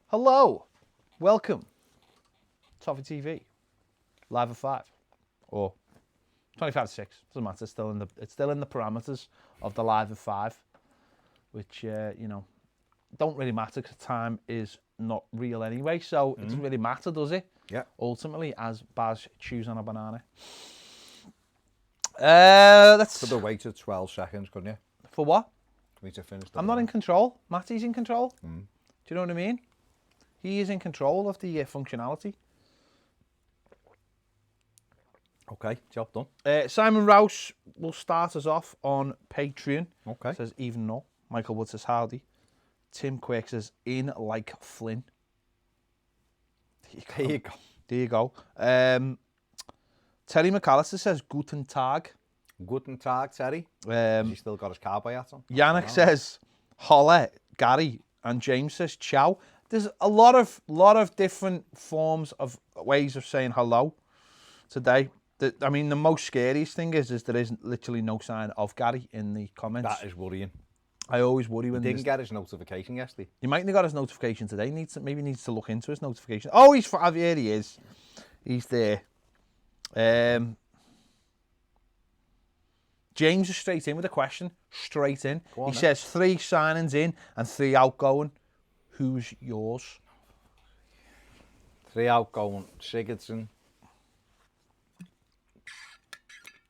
Hello, welcome, Toffee TV, live at 5 or 25 to 6. Doesn't matter. It's still in the parameters of the live at 5, which don't really matter because time is not real anyway. So it doesn't really matter, does it? Yeah. Ultimately, as Baz chews on a banana. Let's. Could have waited 12 seconds, couldn't you? For what? For me to finish the I'm not in control. Matty's in control. Mm. Do you know what I mean? He is in control of the functionality. Okay, job done. Simon Rouse will start us off on Patreon. Okay. Says even no. Michael Wood says howdy. Tim Quirk says in like Flynn. There you go. There you go. Terry McAllister says guten Tag. Guten Tag, Terry. He's still got his cowboy hat on. Yannick says holla. Gary and James says ciao. There's a lot of different forms of ways of saying hello today. The most scariest thing is there is literally no sign of Gary in the comments. That is worrying. I always worry when he didn't get his notification yesterday. He might have got his notification today. Maybe needs to look into his notification. Oh, here he is. He's there. James is straight in with a question. Straight in. He says 3 signings in and 3 outgoing. Who's yours? 3 outgoing. Sigurdsson.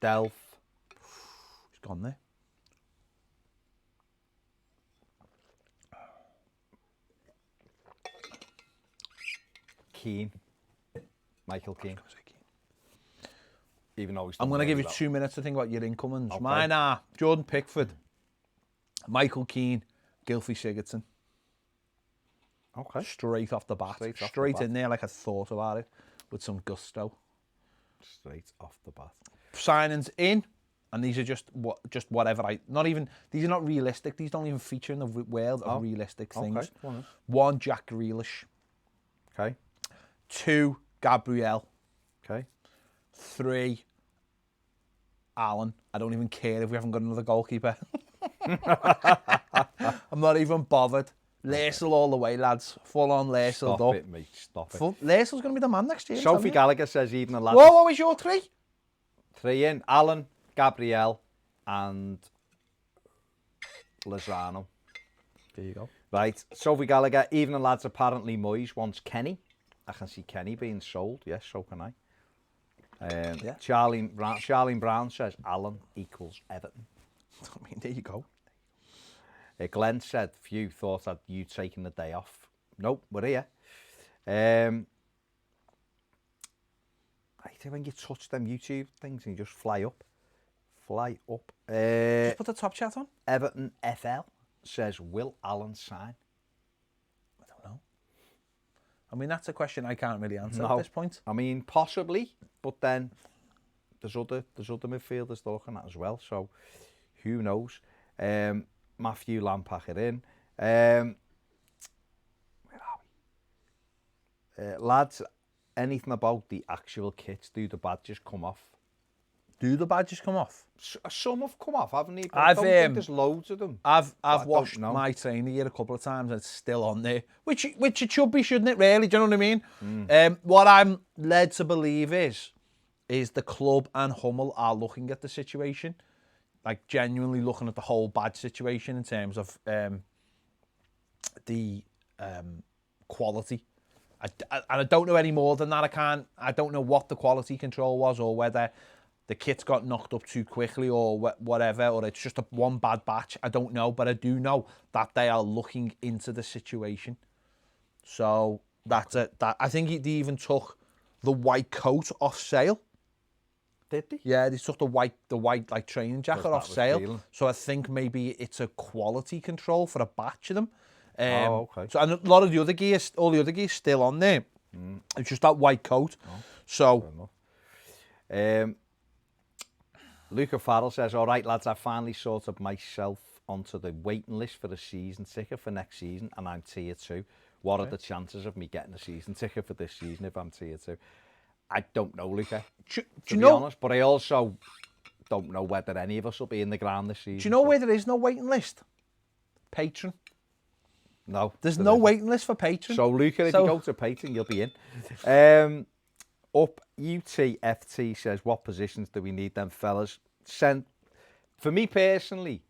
Delph. He's gone there. Keane. Michael Keane. Even though I'm going to give you 2 minutes to think about your incomings. Okay. Mine are Jordan Pickford, Michael Keane, Gylfi Sigurdsson. Okay. Straight off the bat. Straight in there like I thought about it with some gusto. Straight off the bat. Signings in, and these are just whatever. These are not realistic. These don't even feature in the world of realistic things. Okay. 1, Jack Grealish. Okay. 2, Gabriel. Okay. 3, Alan. I don't even care if we haven't got another goalkeeper. I'm not even bothered. Laisel all the way, lads. Full on Laisel. Stop it, mate. Stop it. Laisel's going to be the man next year. Sophie Gallagher says even a lad. Whoa, what was your 3? 3 in. Alan, Gabriel, and Lozano. There you go. Right. Sophie Gallagher, even the lads apparently Moyes wants Kenny. I can see Kenny being sold. Yes, so can I. Charlene Brown says Alan equals Everton. There you go. Glenn said, few thought that you taking the day off. Nope, we're here. I think when you touch them YouTube things and you just fly up. Just put the top chat on. Everton FL says, will Alan sign? I don't know. That's a question I can't really answer at this point. Possibly, but then there's other midfielders they're looking at as well. So who knows? Matthew Lampacher in. Where are we? Lads, anything about the actual kits? Do the badges come off? Do the badges come off? Some have come off, haven't they? I don't think there's loads of them. I've washed my trainer gear a couple of times and it's still on there. Which it should be, shouldn't it, really? Do you know what I mean? What I'm led to believe is the club and Hummel are looking at the situation. Like genuinely looking at the whole badge situation in terms of the quality. I don't know any more than that. I don't know what the quality control was or whether the kits got knocked up too quickly or whatever, or it's just one bad batch. I don't know, but I do know that they are looking into the situation. So that's it. I think they even took the white coat off sale. Did they? Yeah, they took the white like training jacket off sale. Peeling. So I think maybe it's a quality control for a batch of them. Okay. So and a lot of the other gear, all the other gear, still on there. It's just that white coat. So. Luca Farrell says, all right, lads, I finally sorted myself onto the waiting list for the season ticket for next season, and I'm tier 2. What are the chances of me getting a season ticket for this season if I'm tier 2? I don't know, Luca, to be honest, but I also don't know whether any of us will be in the ground this season. Do you know where there is no waiting list? Patreon. No. There's no waiting list for Patreon. So, Luca, if you go to Patreon, you'll be in. Up UTFT says, what positions do we need then, fellas? For me personally,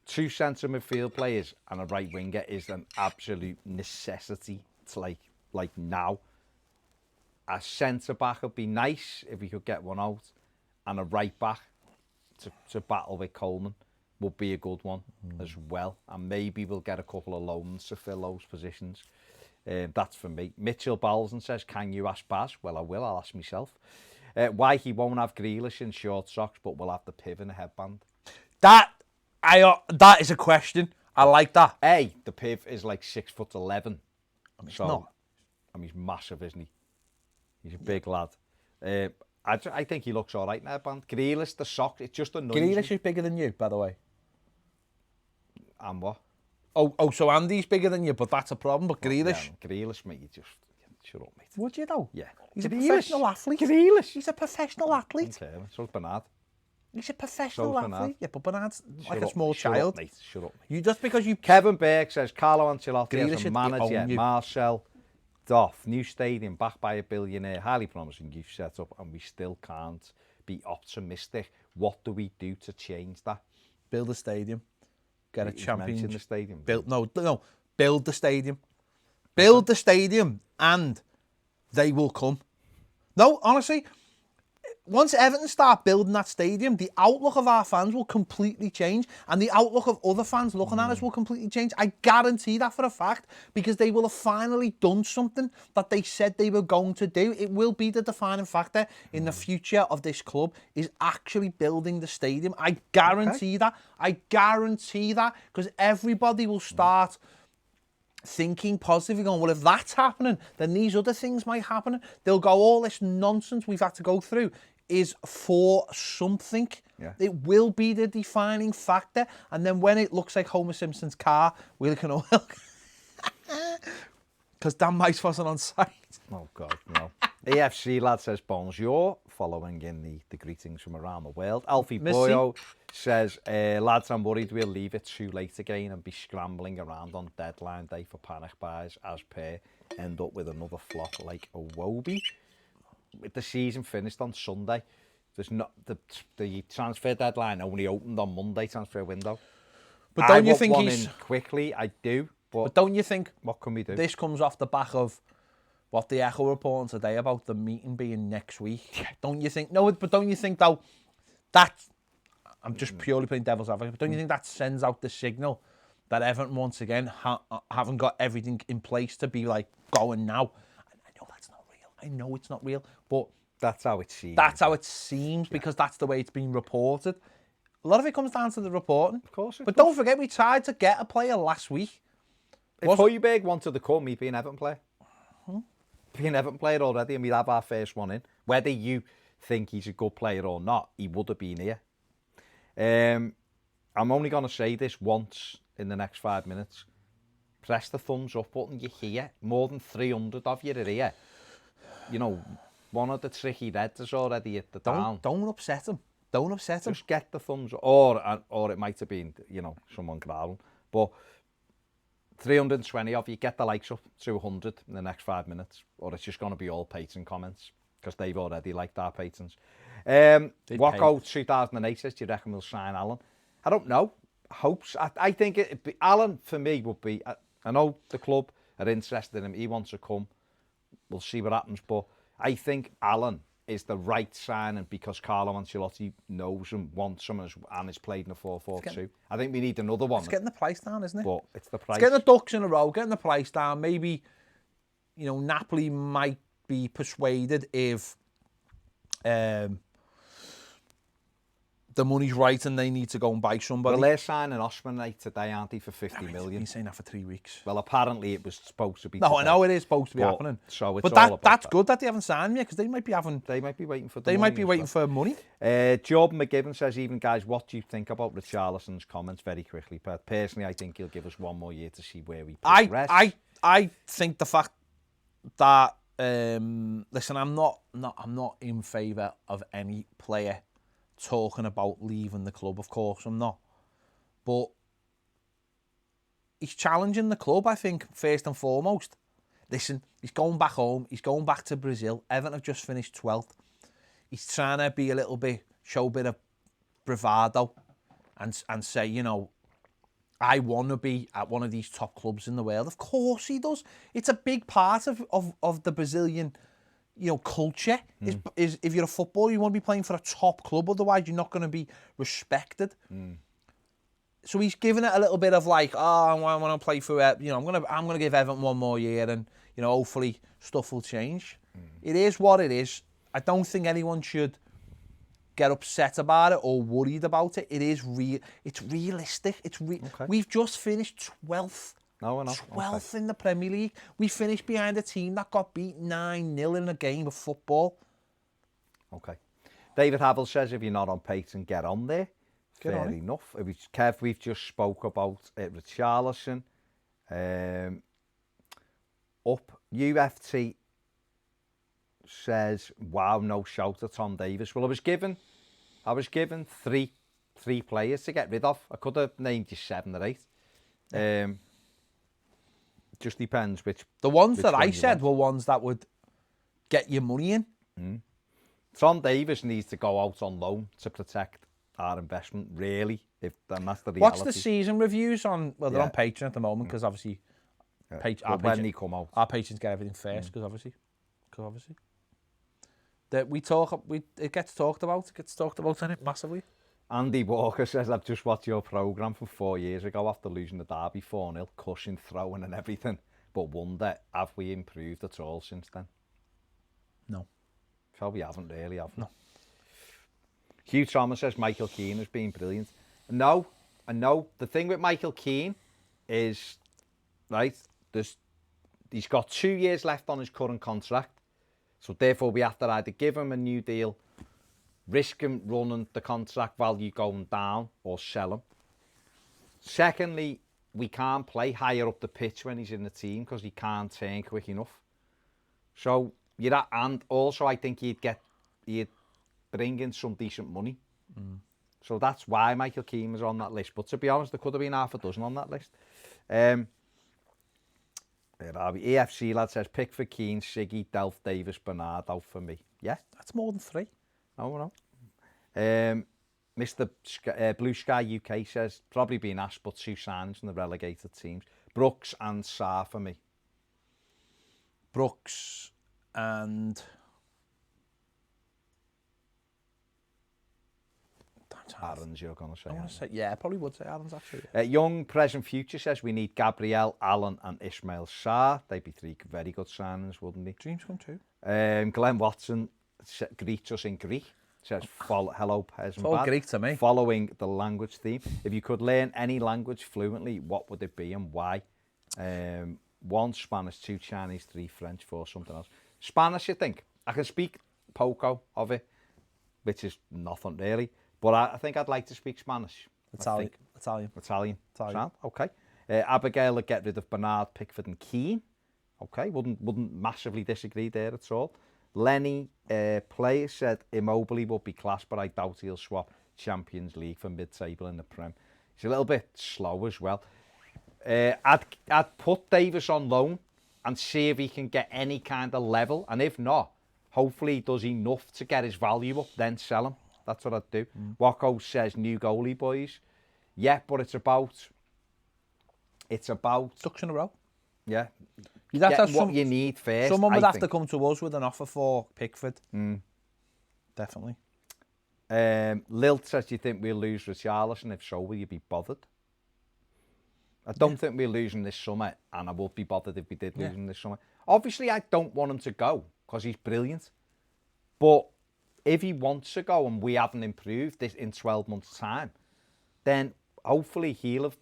2 centre midfield players and a right winger is an absolute necessity. It's like now. A centre back would be nice if we could get one out, and a right back to battle with Coleman would be a good one as well. And maybe we'll get a couple of loans to fill those positions. That's for me. Mitchell Balzen says, can you ask Baz? Well, I will. I'll ask myself. Why he won't have Grealish in short socks, but will have the piv in a headband. That is a question. I like that. The piv is like 6'11". It's not. He's massive, isn't he? He's a big lad. I think he looks all right in a headband. Grealish, the sock, it's just annoying. Grealish is bigger than you, by the way. And what? Oh, so Andy's bigger than you, but that's a problem. But Grealish... Yeah, Grealish, mate, you just... Shut up, mate. Would you, though? Yeah. He's a professional athlete. Grealish. He's a professional athlete. Okay, so's Bernard. He's a professional So's athlete. Bernard. Yeah, but Bernard's like a child. small child. Shut up, mate. You just because you... Kevin Burke says, Carlo Ancelotti Grealish as a manager. own you. Marcel, Doff, new stadium, backed by a billionaire. Highly promising youth set up, and we still can't be optimistic. What do we do to change that? Build a stadium. Get a championship. Mention the stadium. Build the stadium. Build the stadium and they will come. No, honestly, once Everton start building that stadium, the outlook of our fans will completely change and the outlook of other fans looking at us will completely change. I guarantee that for a fact because they will have finally done something that they said they were going to do. It will be the defining factor in the future of this club is actually building the stadium. I guarantee that. I guarantee that because everybody will start thinking positively, going, well, if that's happening, then these other things might happen. They'll go, all this nonsense we've had to go through is for something. Yeah. It will be the defining factor. And then when it looks like Homer Simpson's car, we'll can all... Because Dan Mice wasn't on site. Oh, God, no. AFC lad says, bonjour, following in the greetings from around the world. Alfie Boyo says, lads, I'm worried we'll leave it too late again and be scrambling around on deadline day for panic buys as per, end up with another flop like a Wobie. With the season finished on Sunday, there's not the transfer deadline only opened on Monday, transfer window. But don't you think he's in quickly? I do. But don't you think what can we do? This comes off the back of what the Echo reporting today about the meeting being next week. Don't you think? No, but don't you think though that I'm just purely playing devil's advocate. But don't you think that sends out the signal that Everton once again haven't got everything in place to be like going now? I know that's not real. I know it's not real, but that's how it seems. That's how it seems because that's the way it's been reported. A lot of it comes down to the reporting. Of course. But don't forget, we tried to get a player last week. If Højbjerg wanted to come, he'd be an Everton player. Be an Everton player already, and we'd have our first one in. Whether you think he's a good player or not, he would have been here. I'm only going to say this once in the next 5 minutes. Press the thumbs up button, you're here. More than 300 of you are here. You know, one of the tricky reds is already at the down. Don't upset him. Don't upset him. Just get the thumbs up. Or it might have been, you know, someone growling. But 320 of you, get the likes up to 100 in the next 5 minutes. Or it's just going to be all patron comments. Because they've already liked our patrons. Wacko 2008 says, do you reckon we'll sign Alan? I don't know. Hopes. I think Alan, for me, would be... I know the club are interested in him. He wants to come. We'll see what happens. But I think Alan is the right signing because Carlo Ancelotti knows him, wants him, and has played in a 4-4-2. I think we need another one. It's getting the price down, isn't it? But it's the price. It's getting the ducks in a row, getting the price down. Maybe, you know, Napoli might be persuaded if the money's right and they need to go and buy somebody. Well, they're signing Osman today, aren't they, for 50 million? You've been saying that for 3 weeks. Well, apparently it was supposed to be. No, today. I know it is supposed to be happening. So it's but all about that's good that they haven't signed me because they might be having. They might be waiting for. They might be waiting for money. Jordan McGibbon says, even guys, what do you think about Richarlison's comments? Very quickly, but personally, I think he'll give us one more year to see where we progress. I think the fact that listen, I'm not in favour of any player talking about leaving the club. Of course, I'm not. But he's challenging the club, I think, first and foremost. Listen, he's going back home. He's going back to Brazil. Everton have just finished 12th. He's trying to be show a bit of bravado and say, you know, I want to be at one of these top clubs in the world. Of course he does. It's a big part of the Brazilian, you know, culture. Is if you're a footballer, you want to be playing for a top club. Otherwise, you're not going to be respected. So he's giving it a little bit of like, I want to play for, you know, I'm gonna give Everton one more year, and you know, hopefully stuff will change. It is what it is. I don't think anyone should get upset about it or worried about it. It is real. It's realistic. Okay. We've just finished 12th. No, 12th in the Premier League. We finished behind a team that got beat 9-0 in a game of football. Okay. David Havel says, if you're not on Patreon, get on there. Fair enough. Kev, we've just spoke about Richarlison. UFT says, wow, no shout at Tom Davis. Well, I was given three players to get rid of. I could have named you 7 or 8. Just depends which. The ones that I said were ones that would get your money in. Tom Davis needs to go out on loan to protect our investment, really. If that's the reality. What's the season reviews on? Well, they're on Patreon at the moment because obviously, when they come out, our patrons get everything first because obviously, that it gets talked about. It gets talked about in it massively. Andy Walker says, I've just watched your programme from 4 years ago after losing the derby 4-0, cushion, throwing and everything. But wonder, have we improved at all since then? No. So we haven't really, have we? No. Hugh Thomas says, Michael Keane has been brilliant. No, I know. The thing with Michael Keane is, right, he's got 2 years left on his current contract. So therefore we have to either give him a new deal, risk him running the contract value going down, or sell him. Secondly, we can't play higher up the pitch when he's in the team because he can't turn quick enough. So and also I think he'd bring in some decent money. So that's why Michael Keane was on that list. But to be honest, there could have been half a dozen on that list. EFC lad says, Pickford, Keane, Siggy, Delph, Davis, Bernard out for me. Yeah? That's more than 3. No. Mr. Blue Sky UK says, probably been asked, but 2 signings from the relegated teams. Brooks and Sarr for me. Brooks and... Aaron's, you're going to say. I want to say, yeah, I probably would say Aaron's actually. Young Present Future says we need Gabriel, Allen and Ismail Sarr. They'd be 3 very good signings, wouldn't they? Dreams come true. Glenn Watson greets us in Greek. Says, hello, it's all Greek to me. Following the language theme. If you could learn any language fluently, what would it be and why? 1 Spanish, 2 Chinese, 3 French, 4 something else. Spanish, you think? I can speak poco of it, which is nothing really. But I think I'd like to speak Spanish. Italian. Sound? Okay. Abigail would get rid of Bernard, Pickford and Keane. Okay, wouldn't massively disagree there at all. Lenny Player said Immobile would be class, but I doubt he'll swap Champions League for mid-table in the Prem. He's a little bit slow as well. I'd put Davis on loan and see if he can get any kind of level. And if not, hopefully he does enough to get his value up, then sell him. That's what I'd do. Wacko says new goalie, boys. Yeah, but it's about ducks in a row. Yeah. You'd have to have what you need first. Someone would have to come to us with an offer for Pickford. Definitely. Lilt says, do you think we'll lose Richarlison? If so, will you be bothered? I don't think we're losing this summer, and I would be bothered if we did lose him this summer. Obviously, I don't want him to go because he's brilliant. But if he wants to go and we haven't improved this in 12 months' time, then hopefully he'll have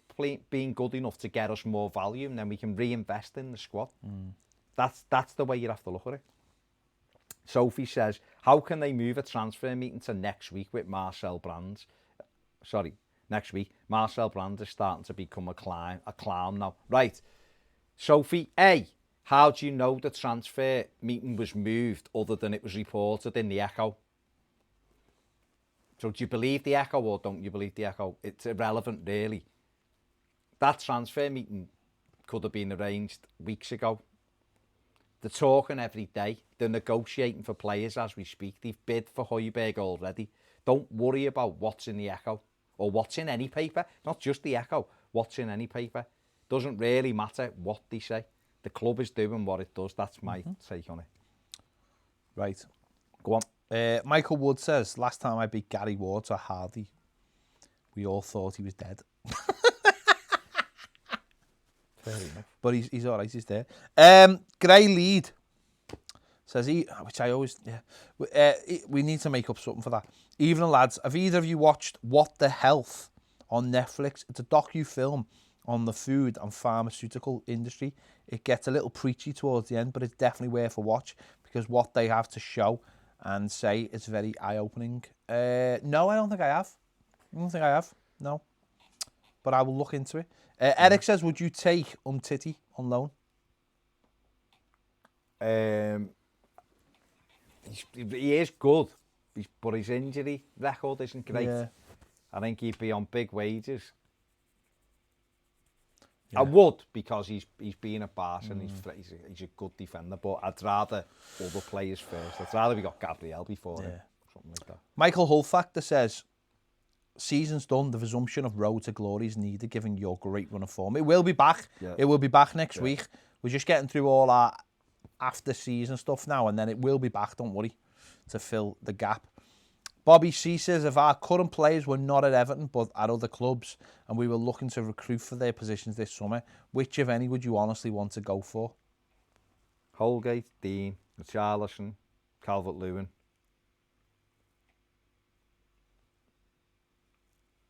been good enough to get us more value, and then we can reinvest in the squad. That's the way you have to look at it. Sophie says, how can they move a transfer meeting to next week with Marcel Brands? Next week. Marcel Brands is starting to become a clown now. Right. Sophie, how do you know the transfer meeting was moved other than it was reported in the Echo? So do you believe the Echo or don't you believe the Echo? It's irrelevant, really. that transfer meeting could have been arranged weeks ago. They're talking every day. They're negotiating for players as we speak. They've bid for Højbjerg already. Don't worry about what's in the Echo or what's in any paper. Not just the Echo. What's in any paper. Doesn't really matter what they say. The club is doing what it does. That's my take on it. Right. Go on. Michael Wood says, last time I beat Gary Ward to Hardy, we all thought he was dead. Fair enough. But he's all right, he's there. Gray Lead says, which I always, we need to make up something for that. Evening, lads. Have either of you watched What the Health on Netflix? It's a docu-film on the food and pharmaceutical industry. It gets a little preachy towards the end, but it's definitely worth a watch because what they have to show and say is very eye-opening. No, I don't think I have. No. But I will look into it. Eric says, would you take Umtiti on loan? He is good, but his injury record isn't great. Yeah. I think he'd be on big wages. Yeah. I would, because he's been at Barca and he's a good defender, but I'd rather other players first. I'd rather we got Gabriel before him, something like that. Michael Hullfactor says, season's done, the resumption of Road to Glory is needed, given your great run of form. It will be back. Yeah. It will be back next week. We're just getting through all our after-season stuff now, and then it will be back, don't worry, to fill the gap. Bobby C says, if our current players were not at Everton, but at other clubs, and we were looking to recruit for their positions this summer, which, if any, would you honestly want to go for? Holgate, Dean, Richarlison, Calvert-Lewin.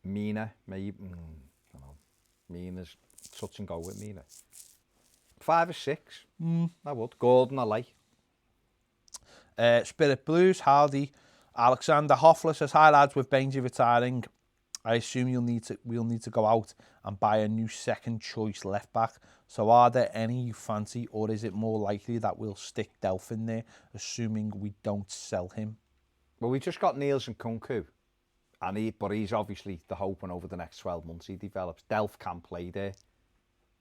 Mina, maybe. I don't know. Mina's touch and go with Mina. 5 or 6. I would. Gordon, I like. Spirit Blues, Hardy. Alexander Hoffler says, hi lads, with Bainzy retiring, I assume we'll need to go out and buy a new second choice left back. So are there any you fancy, or is it more likely that we'll stick Delph in there, assuming we don't sell him? Well, we just got Nielsen Kunku. But he's obviously the hope, and over the next 12 months he develops. Delph can play there.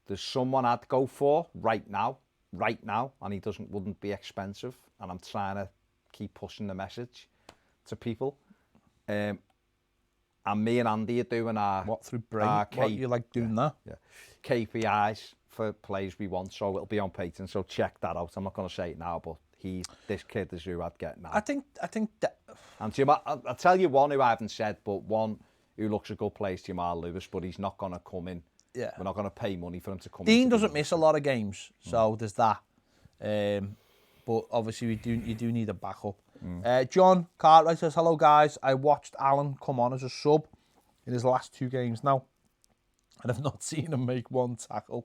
There's someone I'd go for right now, and he wouldn't be expensive. And I'm trying to keep pushing the message to people. And me and Andy are doing our through brain. What you like doing that? Yeah. KPIs for players we want, so it'll be on Patreon. So check that out. I'm not going to say it now, but this kid is who I'd get now. I think that. And I'll tell you one who I haven't said, but one who looks a good player is Jamal Lewis, but he's not going to come in. Yeah. We're not going to pay money for him to come in. Dean doesn't miss a lot of games, so there's that. But obviously you do need a backup. John Cartwright says, hello guys, I watched Alan come on as a sub in his last 2 games now, and I've not seen him make one tackle,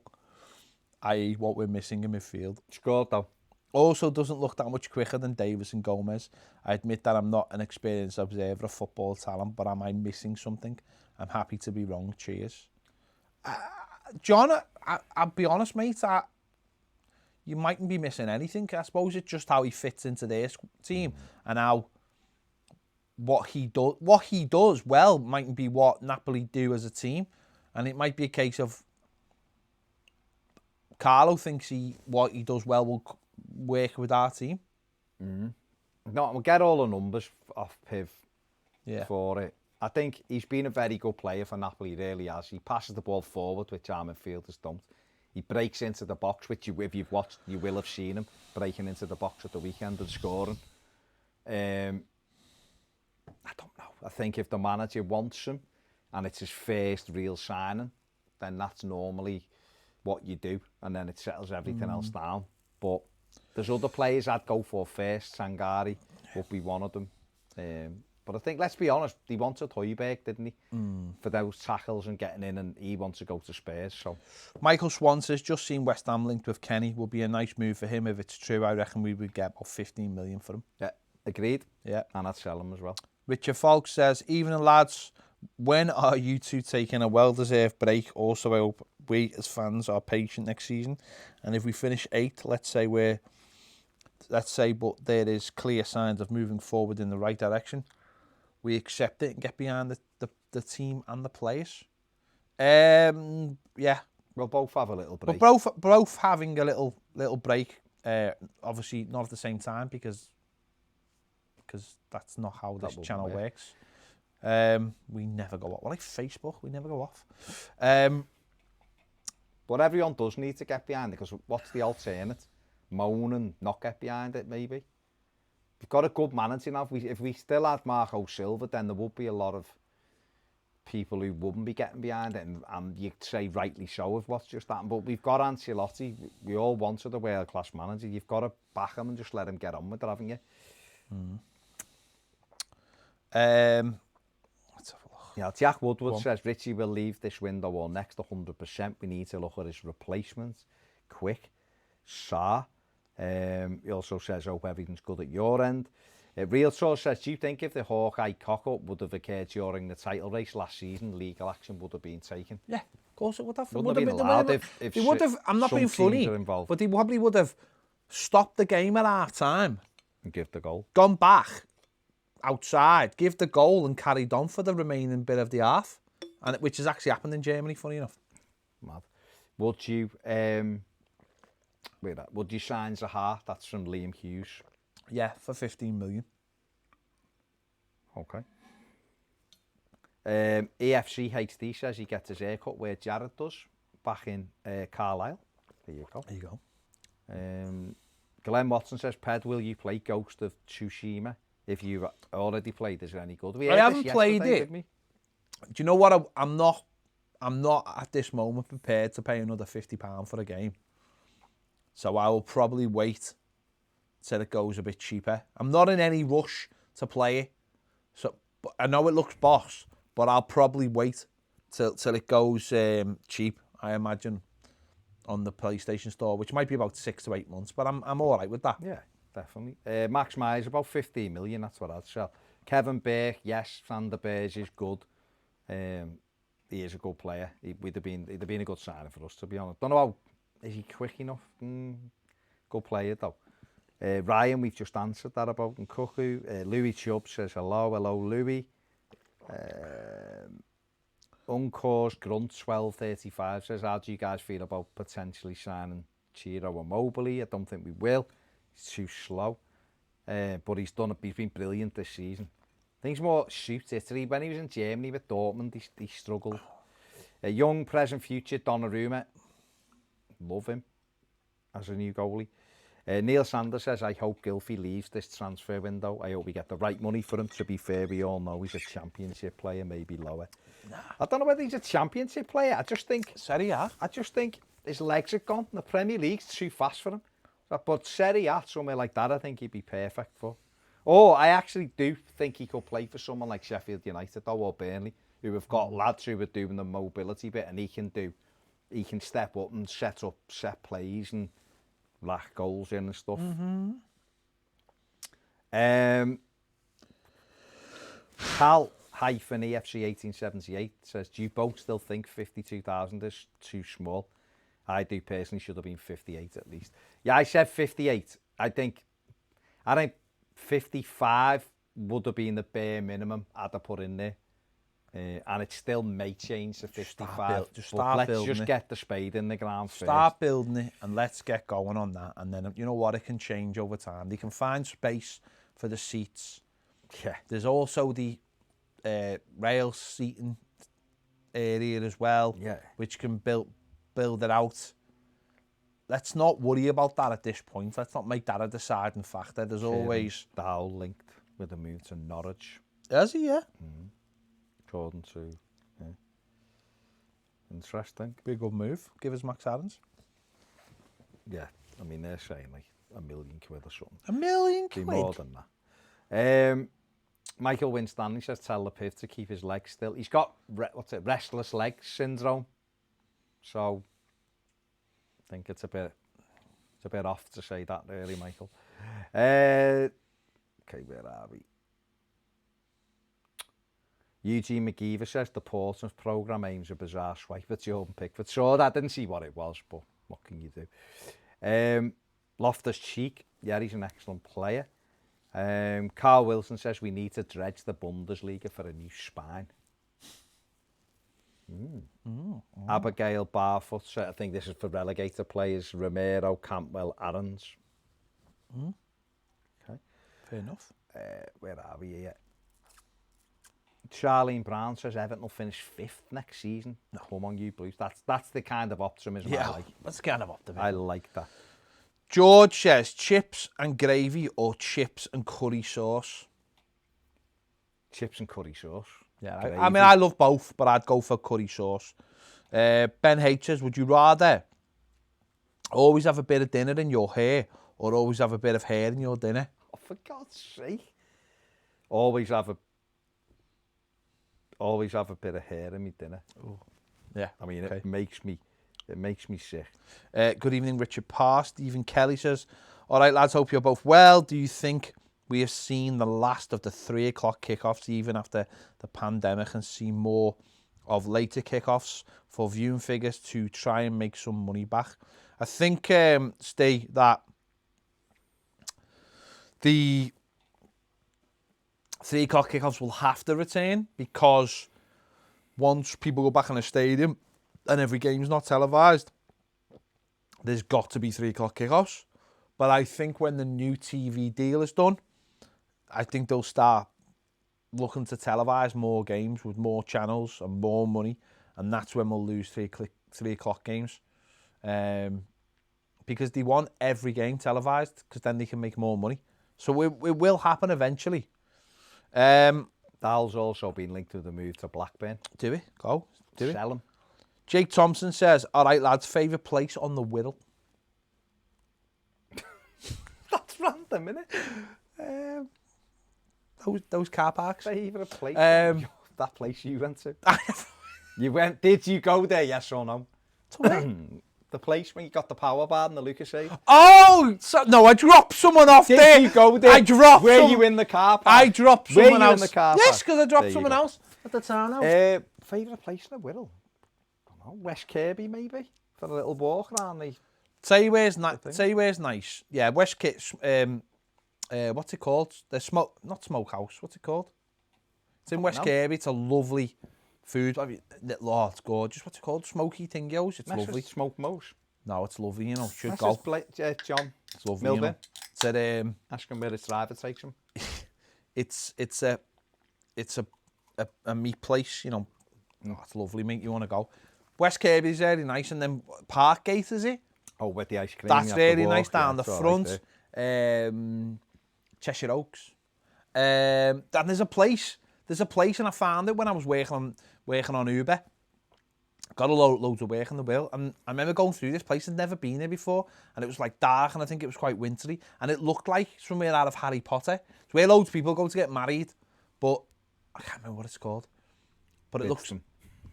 i.e. what we're missing in midfield. Scored though. Also doesn't look that much quicker than Davis and Gomez. I admit that I'm not an experienced observer of football talent, but am I missing something? I'm happy to be wrong. Cheers. John, I'll be honest, mate, you mightn't be missing anything. I suppose it's just how he fits into their team and how what he does well mightn't be what Napoli do as a team, and it might be a case of Carlo thinks what he does well will work with our team. No, we'll get all the numbers off Piv for it. I think he's been a very good player for Napoli, he really has. He passes the ball forward, which our midfielders don't. He breaks into the box, which if you've watched, you will have seen him breaking into the box at the weekend and scoring. I don't know. I think if the manager wants him and it's his first real signing, then that's normally what you do, and then it settles everything else down. But there's other players I'd go for first. Sangari would be one of them. But I think, let's be honest, he wanted Højbjerg, didn't he? For those tackles and getting in, and he wants to go to Spurs. So Michael Swan says, just seen West Ham linked with Kenny. Would be a nice move for him. If it's true, I reckon we would get about 15 million for him. Yeah, agreed. Yeah. And I'd sell him as well. Richard Falk says, evening lads, when are you two taking a well-deserved break? Also, I hope we as fans are patient next season. And if we finish 8th, let's say, but there is clear signs of moving forward in the right direction, we accept it and get behind the team and the players. Yeah. We'll both have a little break. But both having a little break. Obviously not at the same time because that's not how this channel works. We never go off. Well, like Facebook, we never go off. But everyone does need to get behind it, because what's the alternate? Moan and not get behind it, maybe. We've got a good manager now. If we still had Marco Silva, then there would be a lot of people who wouldn't be getting behind it, and you'd say rightly so with what's just happened. But we've got Ancelotti. We all wanted a world-class manager. You've got to back him and just let him get on with it, haven't you? Let's have a look. Yeah, Jack Woodward says Richie will leave this window or next 100%. We need to look at his replacements quick. He also says, hope everything's good at your end. Real Source says, do you think if the Hawkeye cock-up would have occurred during the title race last season, legal action would have been taken? Yeah, of course it would have. Wouldn't have been allowed if they would have, I'm not being funny, but they probably would have stopped the game at half time. And give the goal. Gone back outside, give the goal and carried on for the remaining bit of the half. And which has actually happened in Germany, funny enough. Mad. Would you sign Zaha? That's from Liam Hughes. Yeah, for 15 million. Okay. EFC HD says he gets his haircut where Jared does, back in Carlisle. There you go. There you go. Glenn Watson says, Ped, will you play Ghost of Tsushima? If you've already played, is it any good? I haven't played it. Do you know what? I'm not at this moment prepared to pay another £50 for a game. So I will probably wait till it goes a bit cheaper. I'm not in any rush to play it. So I know it looks boss, but I'll probably wait till it goes cheap, I imagine, on the PlayStation Store, which might be about 6 to 8 months, but I'm all right with that. Yeah, definitely. Max Myers, about 15 million, that's what I'd sell. Kevin Burke, yes, Sander Berge is good. He is a good player. He'd have been a good signing for us, to be honest. Don't know how, is he quick enough? Good player, though. Ryan, we've just answered that about Nkuku. Louis Chubb says, hello, Louis. Uncaused Grunt 1235 says, how do you guys feel about potentially signing Chiro and Mobley? I don't think we will. He's too slow. But he's been brilliant this season. I think he's more shoot Italy. When he was in Germany with Dortmund, he struggled. Young, present, future, Donnarumma. Love him as a new goalie. Neil Sanders says, I hope Gylfi leaves this transfer window. I hope we get the right money for him. To be fair, we all know he's a championship player, maybe lower. Nah. I don't know whether he's a championship player. I just think his legs are gone. The Premier League's too fast for him. But Serie A, somewhere like that, I think he'd be perfect for. Or I actually do think he could play for someone like Sheffield United or Burnley, who have got lads who are doing the mobility bit, and he can step up and set up set plays and lack goals in and stuff. Cal-EFC1878 says, do you both still think 52,000 is too small? I do personally, should have been 58 at least. Yeah, I said 58. I think 55 would have been the bare minimum I'd have put in there. And it still may change to 55. Let's just get the spade in the ground first. Start building it and let's get going on that. And then, you know what, it can change over time. They can find space for the seats. Yeah. There's also the rail seating area as well, which can build it out. Let's not worry about that at this point. Let's not make that a deciding factor. There's always... Dow linked with a move to Norwich. Is he, yeah? According to, interesting. Be a good move. Give us Max Adams. Yeah, I mean, they're saying like £1 million or something. £1 million? Be more than that. Michael Winstanley says, tell the Piv to keep his legs still. He's got, restless legs syndrome. So, I think it's a bit off to say that, really, Michael. Okay, where are we? Eugene McGeever says the Portsmouth programme aims a bizarre swipe at Jordan Pickford. So I didn't see what it was, but what can you do? Loftus-Cheek, yeah, he's an excellent player. Carl Wilson says we need to dredge the Bundesliga for a new spine. Abigail Barfoot said, I think this is for relegated players, Romero, Campbell, Aarons. Okay. Fair enough. Where are we here? Charlene Brown says Everton will finish 5th next season. No. Come on, you Blues. That's the kind of optimism I like. That's the kind of optimism. I like that. George says chips and gravy or chips and curry sauce. Chips and curry sauce. Yeah, I mean, I love both, but I'd go for curry sauce. Ben H says, would you rather always have a bit of dinner in your hair or always have a bit of hair in your dinner? Oh, for God's sake. Always have a bit of hair in my dinner. Ooh. Yeah. I mean, okay. it makes me sick. Good evening, Richard Parr. Stephen Kelly says, all right, lads, hope you're both well. Do you think we have seen the last of the 3 o'clock kickoffs even after the pandemic and see more of later kickoffs for viewing figures to try and make some money back? I think, Steve, that the 3 o'clock kickoffs will have to return because once people go back in a stadium and every game's not televised, there's got to be 3 o'clock kickoffs. But I think when the new TV deal is done, I think they'll start looking to televise more games with more channels and more money, and that's when we'll lose 3 o'clock games. Because they want every game televised, because then they can make more money. So it will happen eventually. Dal's also been linked to the move to Blackburn. Do it? Go. Do it. Sell him. Jake Thompson says, all right, lads, favourite place on the Wirral? That's random, isn't it? Those car parks. Favourite place? That place you went to. Did you go there, yes or no? The place where you got the power bar and the Lucasade. Oh, no, I dropped someone off there. Did you go there? I dropped Were you in the car park? I dropped someone else. In the car park? Yes, because I dropped someone else at the townhouse. Favourite place in the Wirral? I don't know, West Kirby maybe? For a little walk around the... Tell you where's nice. Yeah, West Kit. What's it called? Not smokehouse. What's it called? It's in West Kirby. It's a lovely food. Oh, it's gorgeous. What's it called? Smoky Tingyos. It's lovely. Smoke Mo's. No, it's lovely. You know, should go. It's John. lovely. Milburn. You know. It's at, ask him where his driver takes him. It's a meat place. You know, it's lovely, mate. You want to go? West Kirby's really nice, and then Parkgate is it? Oh, with the ice cream. That's really nice down the front. Cheshire Oaks. And there's a place, and I found it when I was working on Uber. Got a loads of work in the Wirral, and I remember going through this place. I'd never been there before, and it was like dark, and I think it was quite wintry, and it looked like somewhere out of Harry Potter. It's where loads of people go to get married, but I can't remember what it's called. But it looks...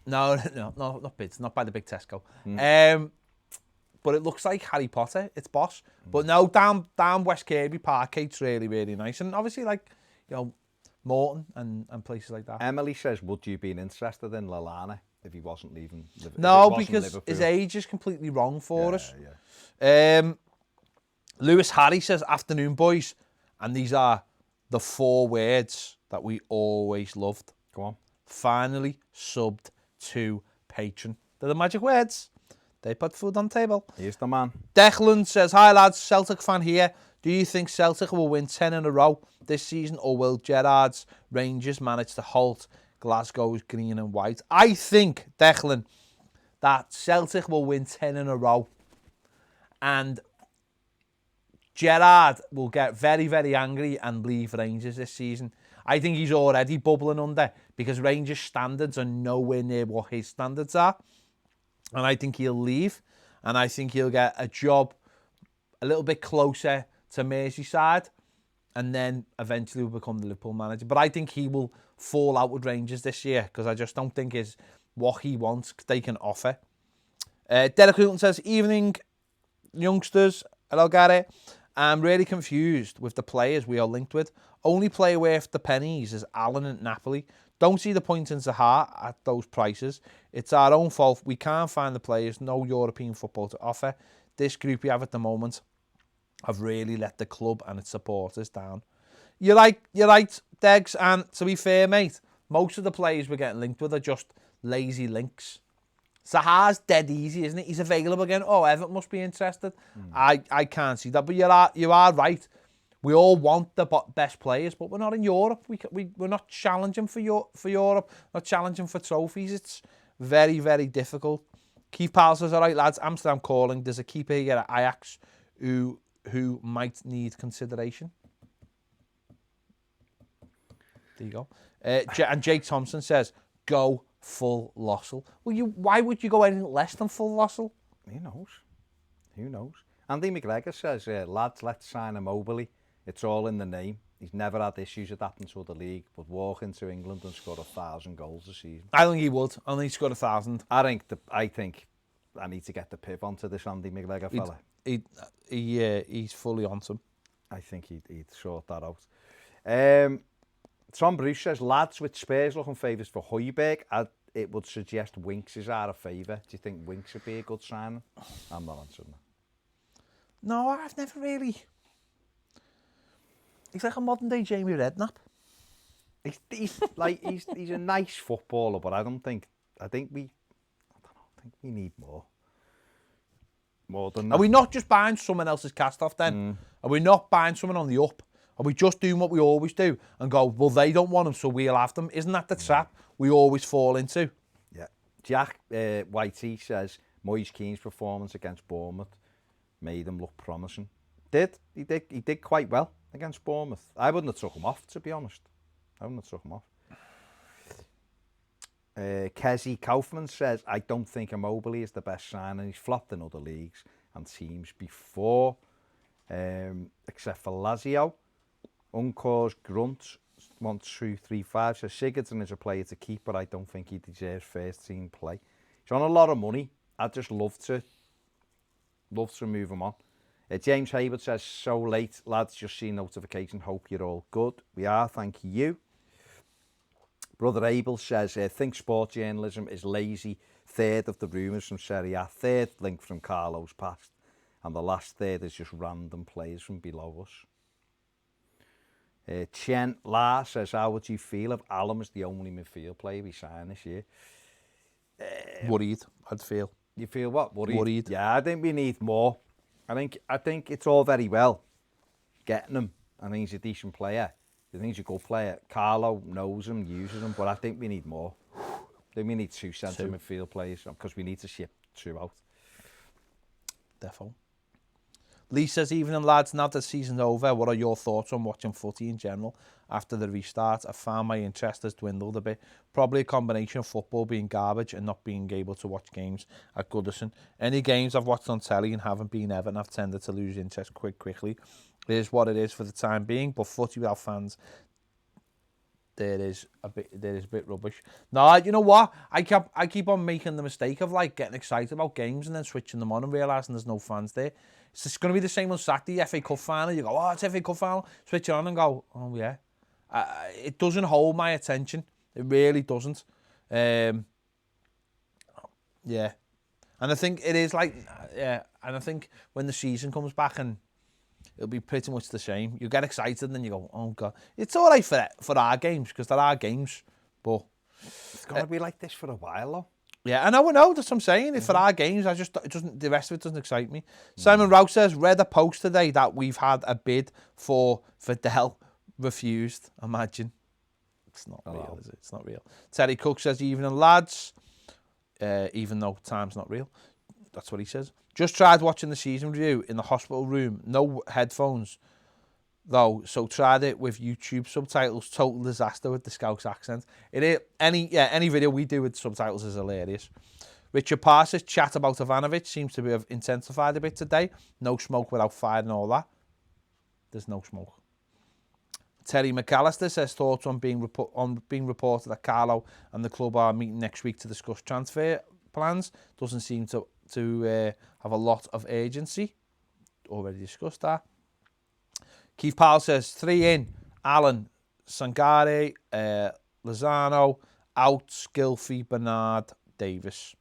No, not Bids, not by the big Tesco. But it looks like Harry Potter. It's boss. But no, down West Kirby, Parkgate's really, really nice. And obviously, like, you know, Morton and places like that. Emily says, would you be interested in Lallana if he wasn't leaving? No, because Liverpool? His age is completely wrong for us. Yeah. Lewis Harry says, afternoon, boys. And these are the 4 words that we always loved. Go on. Finally subbed to Patreon. They're the magic words. They put food on the table. Here's the man. Declan says, hi lads, Celtic fan here. Do you think Celtic will win 10 in a row this season, or will Gerrard's Rangers manage to halt Glasgow's green and white? I think, Declan, that Celtic will win 10 in a row. And Gerrard will get very, very angry and leave Rangers this season. I think he's already bubbling under because Rangers' standards are nowhere near what his standards are. And I think he'll leave, and I think he'll get a job a little bit closer to Merseyside, and then eventually will become the Liverpool manager. But I think he will fall out with Rangers this year because I just don't think is what he wants they can offer. Derek Hilton says, evening, youngsters. Hello, Gary. I'm really confused with the players we are linked with. Only player worth the pennies is Allen at Napoli. Don't see the point in Zaha at those prices. It's our own fault. We can't find the players. No European football to offer. This group we have at the moment have really let the club and its supporters down. You're right, Degs. And to be fair, mate, most of the players we're getting linked with are just lazy links. Zaha's dead easy, isn't it? He's available again. Oh, Everton must be interested. I can't see that, but you are right. We all want the best players, but we're not in Europe. We're not challenging for Europe, not challenging for trophies. It's very, very difficult. Keith Powell says, all right, lads, Amsterdam calling. There's a keeper here at Ajax who might need consideration. There you go. And Jake Thompson says, go full Lossell. Well, why would you go anything less than full Lossell? Who knows? Andy McGregor says, lads, let's sign him Mobley. It's all in the name. He's never had issues adapting to the league, but walk into England and score 1,000 goals a season. I think he would. I think he scored 1,000. I think I need to get the piv onto this Andy McGregor fella. He's fully on him. I think he'd sort that out. Tom Bruce says, lads, with Spurs looking favours for Højbjerg, it would suggest Winks is out of favour. Do you think Winks would be a good signing? I'm not answering that. No, I've never really... He's like a modern day Jamie Redknapp. He's a nice footballer, but I think we need more. More than that. Are we not just buying someone else's cast off then? Are we not buying someone on the up? Are we just doing what we always do and go, well, they don't want them, so we'll have them? Isn't that the trap we always fall into? Yeah. Jack Whitey says, Moise Keane's performance against Bournemouth made him look promising. He did quite well against Bournemouth. I wouldn't have took him off, to be honest. Kezi Kaufman says, I don't think Immobile is the best signing. He's flopped in other leagues and teams before, except for Lazio. Uncaused Grunt 1235 says, Sigurdsson is a player to keep, but I don't think he deserves first team play. He's on a lot of money. I'd just love to move him on. James Hayward says, so late, lads, just see notification, hope you're all good. We are, thank you. Brother Abel says, think sport journalism is lazy. Third of the rumours from Serie A, third link from Carlo's past, and the last third is just random players from below us. Chen La says, how would you feel if Alum is the only midfield player we sign this year? Worried, I'd feel. You feel what? Worried. Yeah, I think we need more. I think it's all very well getting him. I think he's a decent player. I think he's a good player. Carlo knows him, uses him, but I think we need more. I think we need two centre midfield players because we need to ship two out. Defo. Lee says, evening lads, now that the season's over, what are your thoughts on watching footy in general after the restart? I found my interest has dwindled a bit. Probably a combination of football being garbage and not being able to watch games at Goodison. Any games I've watched on telly and haven't been Everton, I've tended to lose interest quickly. It is what it is for the time being, but footy without fans, there is a bit rubbish. No, you know what? I keep on making the mistake of like getting excited about games and then switching them on and realising there's no fans there. It's just going to be the same on Saturday, FA Cup final. You go, oh, it's FA Cup final. Switch it on and go, oh yeah. It doesn't hold my attention. It really doesn't. Yeah. And I think it is like, yeah. And I think when the season comes back and it'll be pretty much the same. You get excited and then you go, oh God. It's all right for our games because there are games, but it's going to be like this for a while though. Yeah, and I know, that's what I'm saying. For our games, the rest of it doesn't excite me. Simon Rouse says, read a post today that we've had a bid for Dell refused. Imagine. It's not real, is it? It's not real. Terry Cook says, evening lads, even though time's not real. That's what he says. Just tried watching the season review in the hospital room. No headphones, though, so tried it with YouTube subtitles. Total disaster with the Scouse accent. It is any video we do with subtitles is hilarious. Richard Parsons chat about Ivanovic seems to have intensified a bit today. No smoke without fire and all that. There's no smoke. Terry McAllister says thoughts on being reported that Carlo and the club are meeting next week to discuss transfer plans. Doesn't seem to have a lot of urgency. Already discussed that. Keith Powell says 3 in. Allen, Sangare, Lozano, out, Skilfie, Bernard, Davis.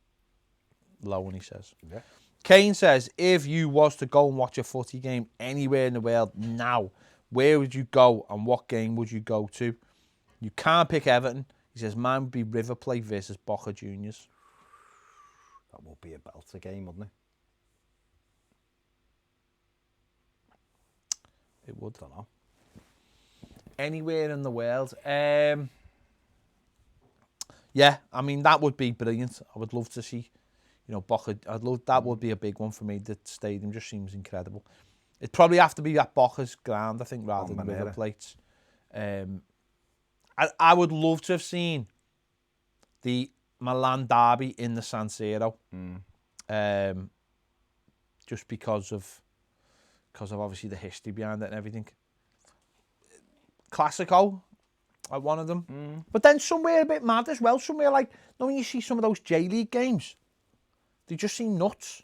Lowen, he says. Yeah. Kane says, if you was to go and watch a footy game anywhere in the world now, where would you go and what game would you go to? You can't pick Everton. He says, mine would be River Plate versus Boca Juniors. That would be a belter game, wouldn't it? It would. Don't know. Anywhere in the world. Yeah, I mean, that would be brilliant. I would love to see, you know, Boca. That would be a big one for me. The stadium just seems incredible. It'd probably have to be at Boca's ground, I think, rather than River Plate. I would love to have seen the Milan derby in the San Siro. Just because of obviously the history behind it and everything. Classico, like one of them. But then somewhere a bit mad as well. Somewhere like, when you see some of those J-League games, they just seem nuts.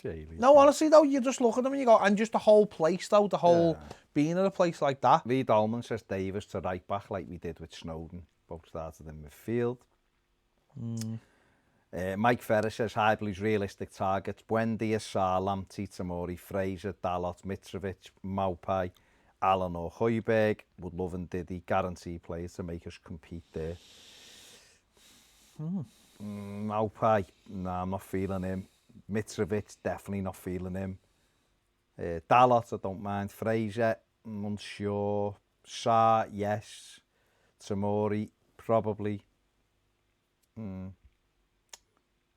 J-League. No, honestly though, you just look at them and you go, and just the whole place though, the whole being at a place like that. Lee Dolman says Davis to right back like we did with Snowden. Both started in midfield. Mike Ferris says High Blues realistic targets: Buendia, Salam, Titamori, Fraser, Dalot, Mitrovic, Maupai, Allen or Højbjerg. Would love and Diddy guarantee players to make us compete there. Maupai, nah, I'm not feeling him. Mitrovic, definitely not feeling him. Dalot, I don't mind. Fraser, unsure. Sa, yes. Tamori, probably. Just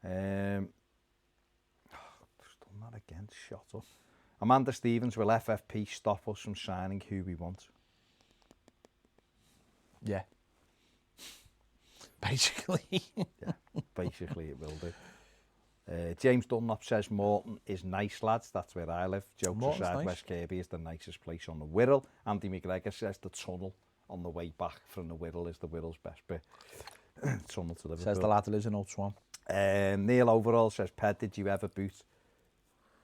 done that again, shut up. Amanda Stevens, will FFP stop us from signing who we want? Yeah. Basically. Yeah, basically it will do. James Dunlop says Morton is nice, lads. That's where I live. Jokes aside, nice. West Kirby is the nicest place on the Wirral. Andy McGregor says the tunnel on the way back from the Wirral is the Wirral's best bit. Tunnel to Liverpool. Says the lad that lives in Old Swan. Neil Overall says, Ped, did you ever boot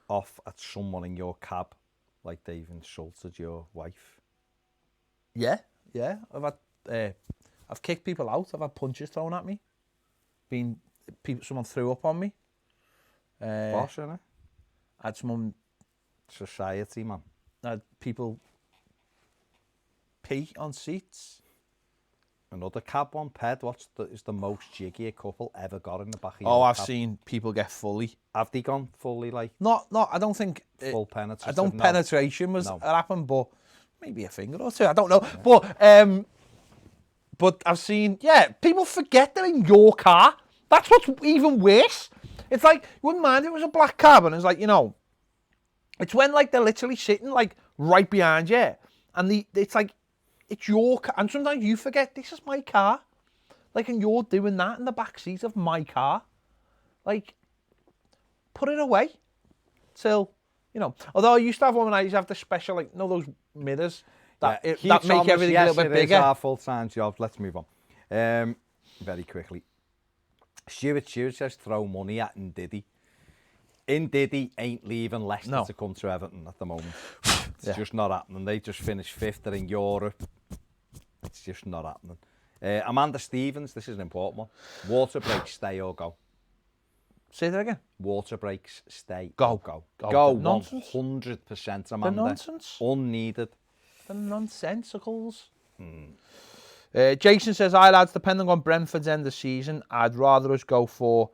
off at someone in your cab like they've insulted your wife? Yeah. I've kicked people out. I've had punches thrown at me. Someone threw up on me. Boss, innit? I had someone... Society, man. I had people pee on seats. Another cab one, Ped, is the most jiggy a couple ever got in the back of your cab? I've cab? Seen people get fully. Have they gone fully, like... Not, I don't think... Full penetration? I don't penetration was happened, but maybe a finger or two, I don't know. Yeah. But I've seen, people forget they're in your car. That's what's even worse. It's like, you wouldn't mind if it was a black cab, and it's like, you know, it's when like they're literally sitting like right behind you, and it's like, it's your car, and sometimes you forget, this is my car. Like, and you're doing that in the back seat of my car. Like, put it away till, you know. Although I used to have one when I used to have the special, like, those mirrors that, that make everything a little bit bigger. Yes, it is our full-time job. Let's move on. Very quickly. Stuart says throw money at Ndidi. Ndidi ain't leaving Leicester to come to Everton at the moment. It's just not happening. They just finished 5th. They're in Europe. It's just not happening. Amanda Stevens, this is an important one. Water breaks, stay or go? Say that again. Water breaks, stay go. Go. Go. 100%, Amanda. The nonsense. Unneeded. The nonsensicals. Jason says, hi lads, depending on Brentford's end of season, I'd rather us go for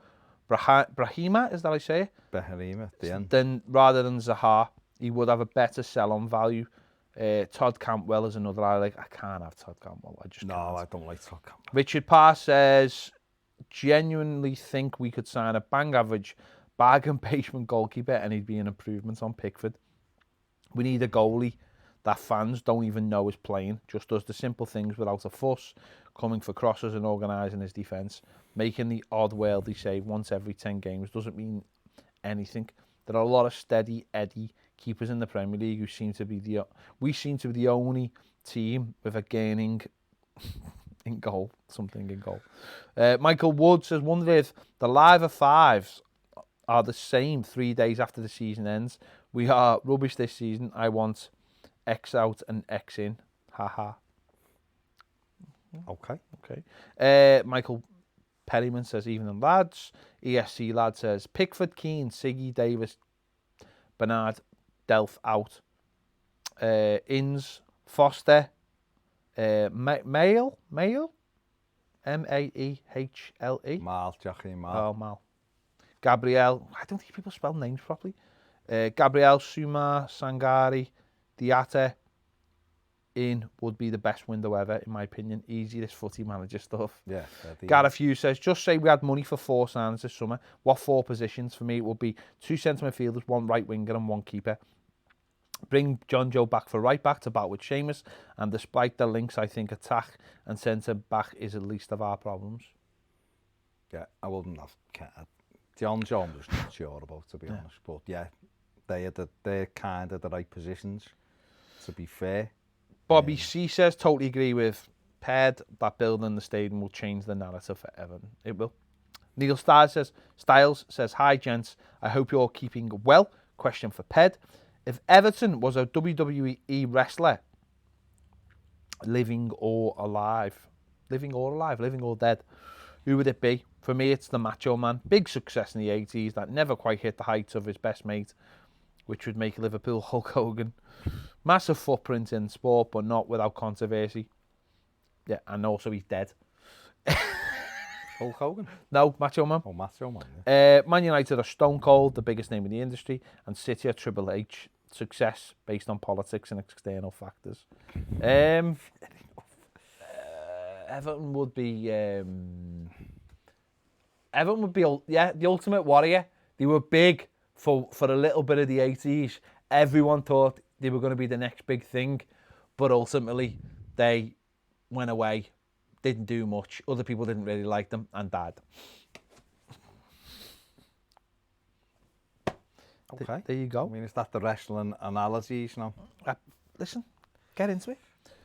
Brahima, is that how I say it? Brahima, the end. Rather than Zaha. He would have a better sell-on value. Todd Cantwell is another I like. I can't have Todd Cantwell. I just can't. I don't like Todd Cantwell. Richard Parr says, genuinely think we could sign a bang average bargain basement goalkeeper and he'd be an improvement on Pickford. We need a goalie that fans don't even know is playing, just does the simple things without a fuss, coming for crosses and organising his defence. Making the odd worldly save once every 10 games doesn't mean anything. There are a lot of steady Eddie keepers in the Premier League who seem to be the only team with a gaining something in goal. Michael Wood says, wonder if the live fives are the same 3 days after the season ends. We are rubbish this season. I want X out and X in. Haha. Okay. Michael Perryman says, evening lads. ESC lad says, Pickford, Keane, Siggy, Davis, Bernard, Delph out. Inns, Foster, Mail, Maehlle. Mal, Joachim Mal. Oh, Mal. Gabriel, I don't think people spell names properly. Gabriel, Suma, Sangari, Diatta in would be the best window ever, in my opinion. Easy, this footy manager stuff. Yeah. Gareth Hughes says, just say we had money for 4 signings this summer. What 4 positions? For me, it would be 2 centre midfielders, 1 right winger and 1 keeper. Bring John Joe back for right back to battle with Seamus. And despite the links, I think attack and centre back is the least of our problems. Yeah, I wouldn't have cared. John was not sure about, to be honest. But yeah, they're kind of the right positions, to be fair. Bobby C says, totally agree with Ped, that building the stadium will change the narrative for Everton. It will. Neil Styles says, hi gents, I hope you're keeping well. Question for Ped. If Everton was a WWE wrestler, living or dead, who would it be? For me, it's the Macho Man. Big success in the 80s that never quite hit the heights of his best mate, which would make Liverpool Hulk Hogan. Massive footprint in sport, but not without controversy. Yeah, and also he's dead. Hulk Hogan? No, Macho Man. Oh, Macho Man. Yeah. Man United are stone cold, the biggest name in the industry, and City are Triple H. Success based on politics and external factors. Everton would be the Ultimate Warrior. They were big for a little bit of the 80s. Everyone thought they were going to be the next big thing, but ultimately they went away, didn't do much. Other people didn't really like them and died. Okay. There you go. I mean, is that the wrestling analogies now? Listen, get into it.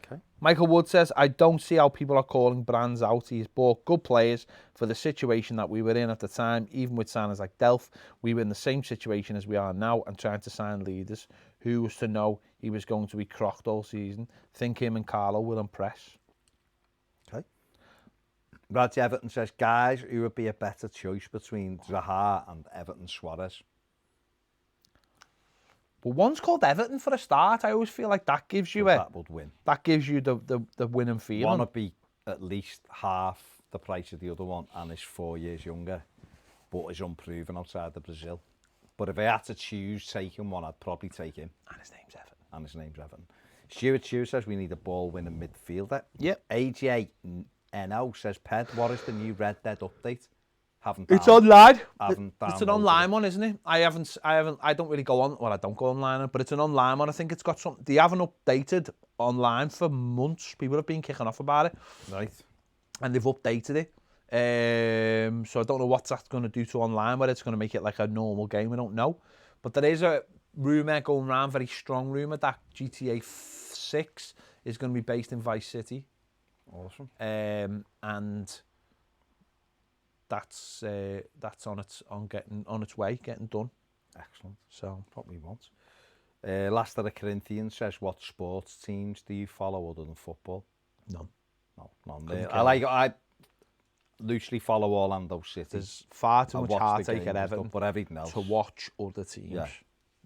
Okay. Michael Wood says, I don't see how people are calling brands out. He's bought good players for the situation that we were in at the time. Even with signings like Delph, we were in the same situation as we are now and trying to sign leaders. Who was to know he was going to be crocked all season? Think him and Carlo will impress. Okay. Brad Everton says, guys, who would be a better choice between Zaha and Everton Suarez? But one's called Everton for a start. I always feel like that gives you that would win. That gives you the winning feeling. One would be at least half the price of the other one and is 4 years younger, but is unproven outside of Brazil. But if I had to taking one, I'd probably take him. And his name's Everton. Stuart says we need a ball-winning midfielder. Yep. AJ NO says, Ped, what is the new Red Dead update? It's online. It's an online one, isn't it? I don't really go on. Well, I don't go online, but it's an online one. I think it's got something. They haven't updated online for months. People have been kicking off about it. Right. And they've updated it. So I don't know what that's going to do to online, whether it's going to make it like a normal game. I don't know. But there is a rumour going around, very strong rumour, that GTA 6 is going to be based in Vice City. Awesome. And that's on its way, getting done. Excellent. So what we want. Last of the Corinthians says, what sports teams do you follow other than football? None. No, none. I loosely follow Orlando City. There's far too much heartache at Everton but everything else. to watch other teams. Yeah.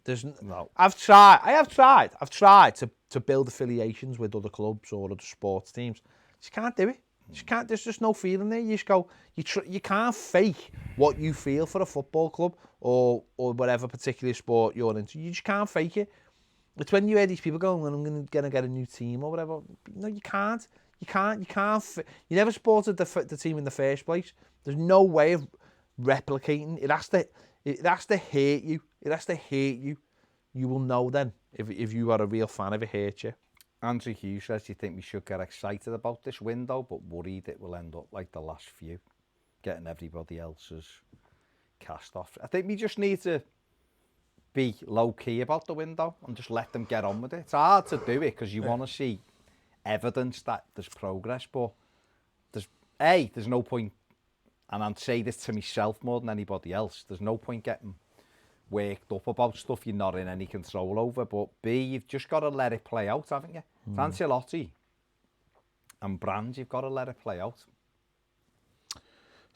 There's no. I have tried to build affiliations with other clubs or other sports teams. You can't do it. You can't. There's just no feeling there. You just go. You can't fake what you feel for a football club or whatever particular sport you're into. You just can't fake it. It's when you hear these people going, "I'm going to get a new team" or whatever. No, you can't. You can't. You never supported the team in the first place. There's no way of replicating. It has to hate you. It has to hate you. You will know then if you are a real fan if it hates you. Andrew Hughes says, do you think we should get excited about this window, but worried it will end up like the last few, getting everybody else's cast off? I think we just need to be low-key about the window and just let them get on with it. It's hard to do it because you want to see evidence that there's progress, but there's no point, and I'd say this to myself more than anybody else, there's no point getting worked up about stuff you're not in any control over, but B, you've just got to let it play out, haven't you? Ancelotti and Brand, you've got to let it play out.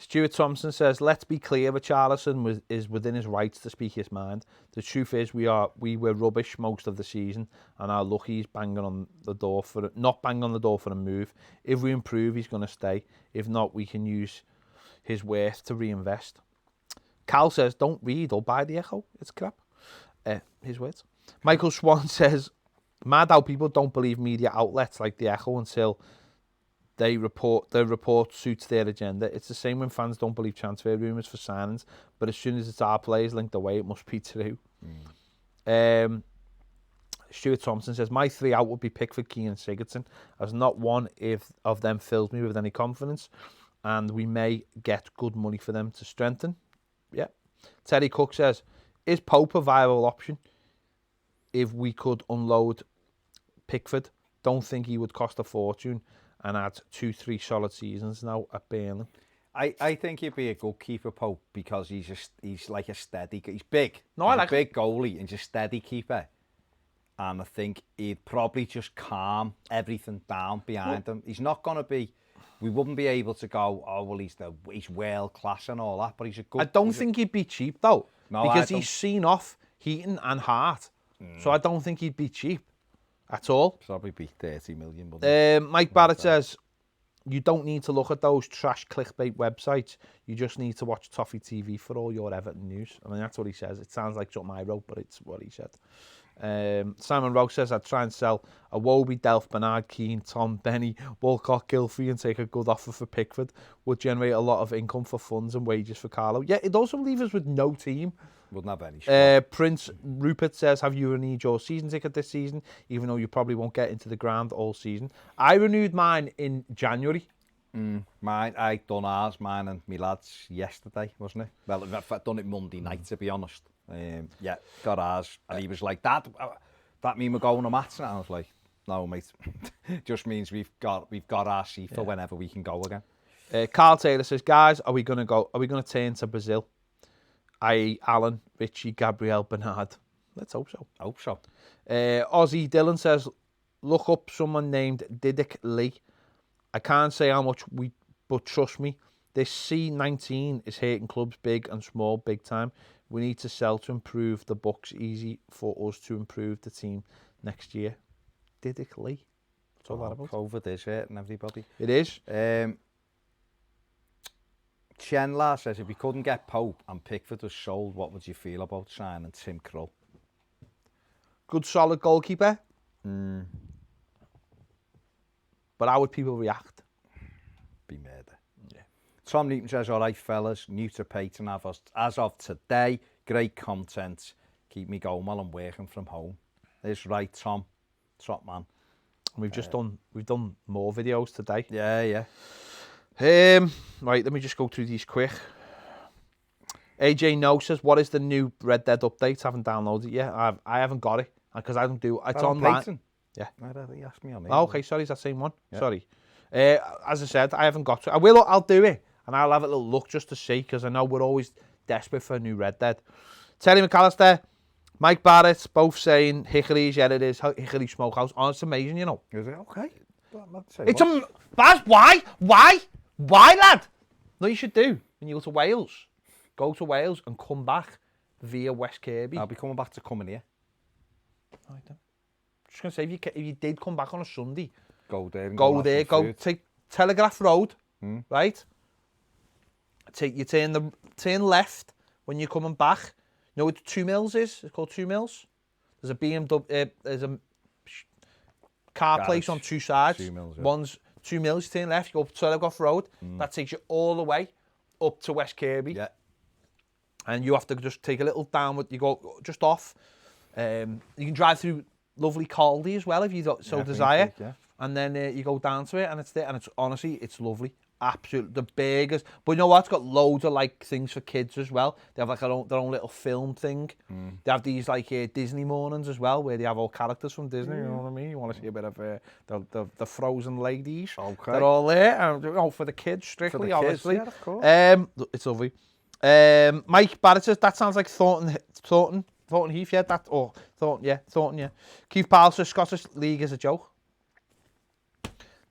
Stuart Thompson says, let's be clear, Richarlison is within his rights to speak his mind. The truth is we were rubbish most of the season and are lucky he's not banging on the door for a move. If we improve, he's going to stay. If not, we can use his worth to reinvest. Cal says, don't read or buy the Echo. It's crap. His words. Michael Swan says, mad how people don't believe media outlets like the Echo until the report suits their agenda. It's the same when fans don't believe transfer rumours for signings, but as soon as it's our players linked away, it must be true. Stuart Thompson says, my 3 out would be Pickford, Keane and Sigurdsson, as not one of them fills me with any confidence, and we may get good money for them to strengthen. Yeah. Terry Cook says, is Pope a viable option if we could unload Pickford? Don't think he would cost a fortune and add 2-3 solid seasons now at Burnley. I think he'd be a good keeper, Pope, because he's like a steady. He's big. No, I like a big goalie and just steady keeper. And I think he'd probably just calm everything down behind him. He's not going to be. We wouldn't be able to go, oh well, he's world class and all that, but he's a good. I don't think he'd be cheap though, no, because he's seen off Heaton and Hart, so I don't think he'd be cheap at all. Probably be 30 million. Mike Barrett says, you don't need to look at those trash clickbait websites. You just need to watch Toffee TV for all your Everton news. I mean, that's what he says. It sounds like something I wrote, but it's what he said. Simon Rowe says, I'd try and sell a Wobie, Delph, Bernard, Keane, Tom, Benny, Walcott, Gilfrey and take a good offer for Pickford. Would generate a lot of income for funds and wages for Carlo. Yeah, it'd also leave us with no team. Wouldn't have any. Prince Rupert says, have you renewed your season ticket this season, even though you probably won't get into the ground all season? I renewed mine in January. I done ours, mine and my lads yesterday, wasn't it? Well, I've done it Monday night, to be honest. Yeah, got ours. And he was like, that mean we're going to match? And I was like, no, mate. Just means we've got our seat for whenever we can go again. Carl Taylor says, guys, are we going to turn to Brazil? I.e. Alan, Richie, Gabriel, Bernard. Let's hope so. Hope so. Ozzy Dillon says, look up someone named Didic Lee. I can't say how much but trust me, this C19 is hitting clubs big and small big time. We need to sell to improve the books. Easy for us to improve the team next year. Didic Lee. What's all that about? COVID is hitting everybody. It is. Chenla says, if you couldn't get Pope and Pickford was sold, what would you feel about signing Tim Krul? Good solid goalkeeper. But how would people react? Be murder. Yeah. Tom Newton says, all right, fellas, new to Peyton as of today. Great content. Keep me going while I'm working from home. It's right, Tom. Top man. We've done more videos today. Yeah. Right, let me just go through these quick. AJ No says, what is the new Red Dead update? I haven't downloaded it yet. I haven't got it because I don't do it's online. Peyton? Yeah. He asked me on it. Oh, okay, sorry, is that same one? Yeah. Sorry. As I said, I haven't got to. I'll do it, and I'll have a little look just to see, because I know we're always desperate for a new Red Dead. Terry McAllister, Mike Barrett, both saying Hickory's, yeah it is, Hickory Smokehouse. Oh, it's amazing, you know. Is it? Okay. It's Baz, why, lad? No, you should do, when you go to Wales and come back via West Kirby. I'll be coming back to coming here. Right then. Just going to say, if you did come back on a Sunday, go there, take Telegraph Road, right? You turn left when you're coming back. You know what 2 Mills is? It's called 2 Mills. There's a BMW, there's a car place on 2 sides. 2 Mills, yeah. One's 2 Mills, you turn left, you go up Telegraph Road. That takes you all the way up to West Kirby. Yeah. And you have to just take a little downward, you go just off. You can drive through lovely Caldy as well if you so desire. And then you go down to it and it's there, and it's honestly, it's lovely. Absolutely, the burgers. But you know what? It's got loads of like things for kids as well. They have like their own little film thing. They have these like Disney mornings as well, where they have all characters from Disney. You know what I mean? You want to see a bit of the Frozen ladies. Okay. They're all there. For the kids strictly, for the obviously. Kids, yeah, of course. It's lovely. Mike Barrett says that sounds like Thornton Heath, yeah. Thornton, yeah. Keith Powell says Scottish League is a joke.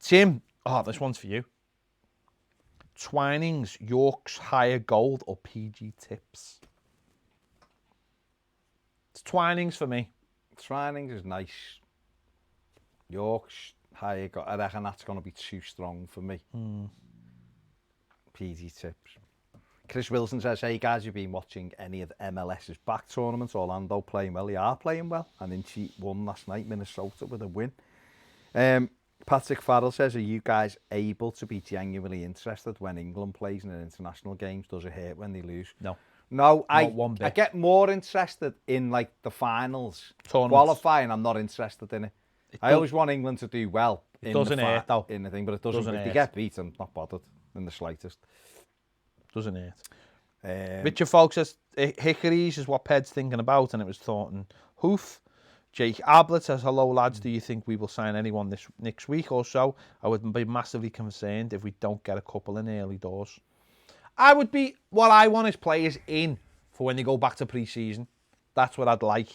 Tim, this one's for you. Twinings, York's higher gold or PG tips? It's Twinings for me. Twinings is nice. York's higher gold. I reckon that's going to be too strong for me. PG tips. Chris Wilson says, hey guys, you've been watching any of the MLS's back tournaments? Orlando playing well. They are playing well. And Inchi won last night, Minnesota, with a win. Patrick Farrell says, are you guys able to be genuinely interested when England plays in an international games? Does it hurt when they lose? No. No, Not one bit. I get more interested in like the finals. Tournaments. Qualifying, I'm not interested in it. I always want England to do well. It doesn't hurt though. In the thing, but it doesn't. If they get beat, I'm not bothered in the slightest. Doesn't hurt. Richard Folk says, Hickories is what Ped's thinking about, and it was Thornton Hoof. Jake Ablett says, hello lads, do you think we will sign anyone this next week or so? I would be massively concerned if we don't get a couple in early doors. What I want is players in for when they go back to pre-season. That's what I'd like.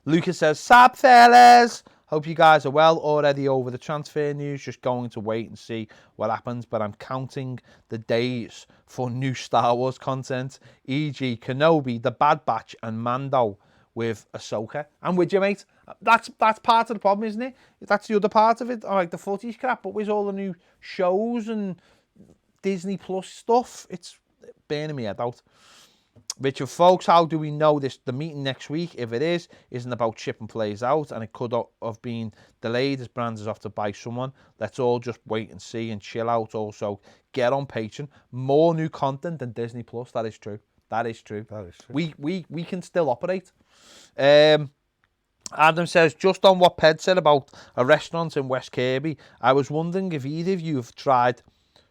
Lucas says, Sab fellas, hope you guys are well, already over the transfer news, just going to wait and see what happens, but I'm counting the days for new Star Wars content, e.g. Kenobi, The Bad Batch and Mando with Ahsoka. I'm with you, mate. That's part of the problem, isn't it? That's the other part of it. All right, the footy's crap, but where's all the new shows and Disney Plus stuff? It's burning me head out. Richard Folks, how do we know this? The meeting next week, if it isn't about shipping players out, and it could have been delayed as Brands is off to buy someone. Let's all just wait and see and chill out. Also, get on Patreon. More new content than Disney Plus. That is true. That is true. We can still operate. Adam says, just on what Ped said about a restaurant in West Kirby, I was wondering if either of you have tried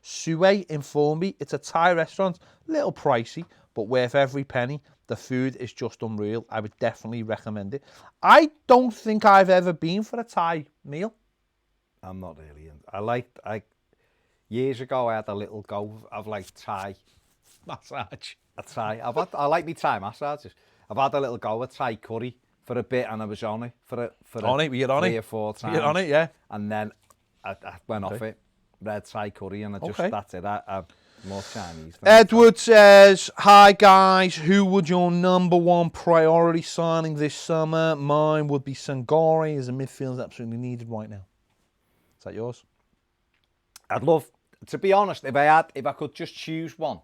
Sue in Formby. It's a Thai restaurant, a little pricey, but worth every penny. The food is just unreal. I would definitely recommend it. I don't think I've ever been for a Thai meal. I'm not really in. Years ago, I had a little go of like Thai Massage. I like me Thai massages. I've had a little go at Thai curry for a bit, and I was on it for three or four times. You're on it, yeah. And then I went off it. Red Thai curry, and that's it. I'm more Chinese. Edward says, hi guys, who would your number one priority signing this summer? Mine would be Sangare, as a midfield is absolutely needed right now. Is that yours? I'd love, to be honest, if I could just choose one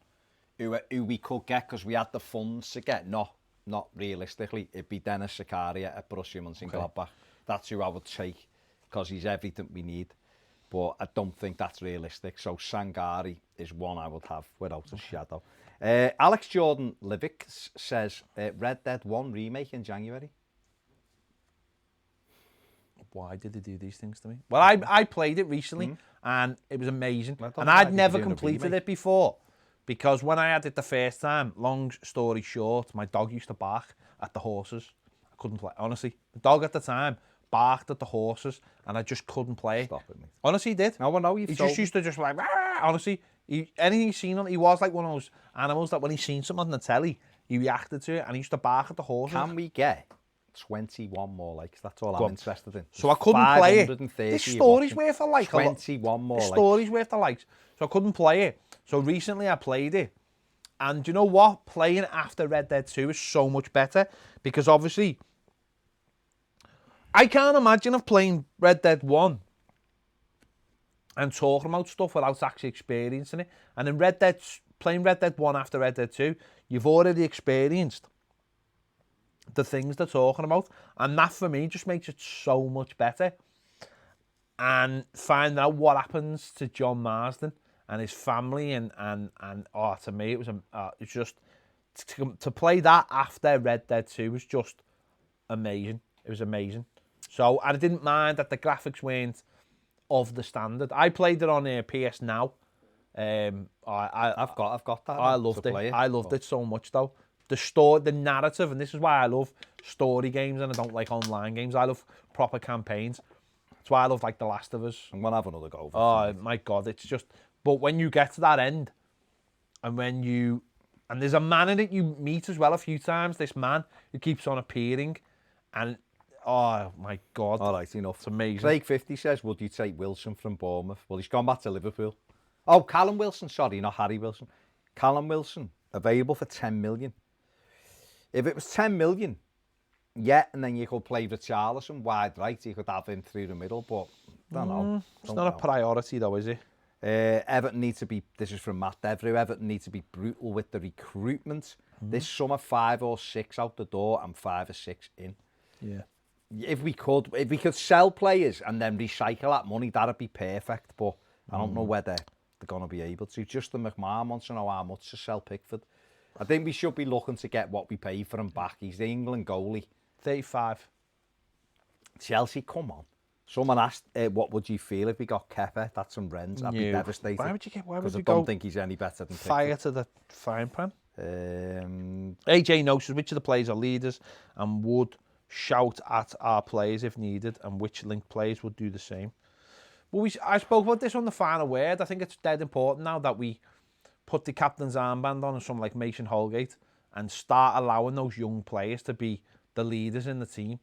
who we could get, because we had the funds to get, not realistically, it'd be Dennis Zakaria at Borussia Mönchengladbach. That's who I would take, because he's everything we need. But I don't think that's realistic. So Sangare is one I would have without a shadow. Alex Jordan Livick says, Red Dead 1 remake in January. Why did they do these things to me? Well, I played it recently, and it was amazing. And I'd never completed it before. Because when I had it the first time, long story short, my dog used to bark at the horses. I couldn't play. Honestly, the dog at the time barked at the horses, and I just couldn't play. Stop it, mate. Honestly, he did. No, I know you've He just used to just like, honestly, anything he's seen on, he was like one of those animals that when he's seen something on the telly, he reacted to it, and he used to bark at the horses. Can we get 21 more likes? That's all I'm interested in. So I couldn't play it. This story's worth a like. 21 more likes. This story's worth a likes. So I couldn't play it. So recently I played it. And do you know what? Playing after Red Dead 2 is so much better. Because obviously, I can't imagine of playing Red Dead 1 and talking about stuff without actually experiencing it. And in playing Red Dead 1 after Red Dead 2, you've already experienced the things they're talking about. And that, for me, just makes it so much better. And find out what happens to John Marsden and his family, and to me, it was just to play that after Red Dead 2 was just amazing. It was amazing. So I didn't mind that the graphics weren't of the standard. I played it on PS Now. I've got that. I loved it. I loved it so much though. The story, the narrative, and this is why I love story games and I don't like online games. I love proper campaigns. That's why I love like The Last of Us. I'm gonna have another go. Oh my God, it's just. But when you get to that end, and there's a man in it you meet as well a few times, this man who keeps on appearing, and oh my God. All right, enough. It's amazing. Craig 50 says, would you take Wilson from Bournemouth? Well, he's gone back to Liverpool. Oh, Callum Wilson, sorry, not Harry Wilson. Callum Wilson, available for 10 million. If it was 10 million, yeah, and then you could play Richarlison wide right, you could have him through the middle, but don't know. It's not a priority though, is it? Everton need to be, this is from Matt Devereux, Everton need to be brutal with the recruitment. This summer, 5 or 6 out the door and 5 or 6 in. Yeah. If we could sell players and then recycle that money, that'd be perfect, but I don't know whether they're going to be able to. Justin McMahon wants to know how much to sell Pickford. I think we should be looking to get what we pay for him back. He's the England goalie. 35. Chelsea, come on. Someone asked, what would you feel if we got Kepa? That's some Rennes. I'd be devastated. Why would you go? Because I don't think he's any better than fire Pickford. to the frying pan? AJ knows which of the players are leaders and would shout at our players if needed, and which linked players would do the same. Well, I spoke about this on the final word. I think it's dead important now that we put the captain's armband on someone like Mason Holgate and start allowing those young players to be the leaders in the team.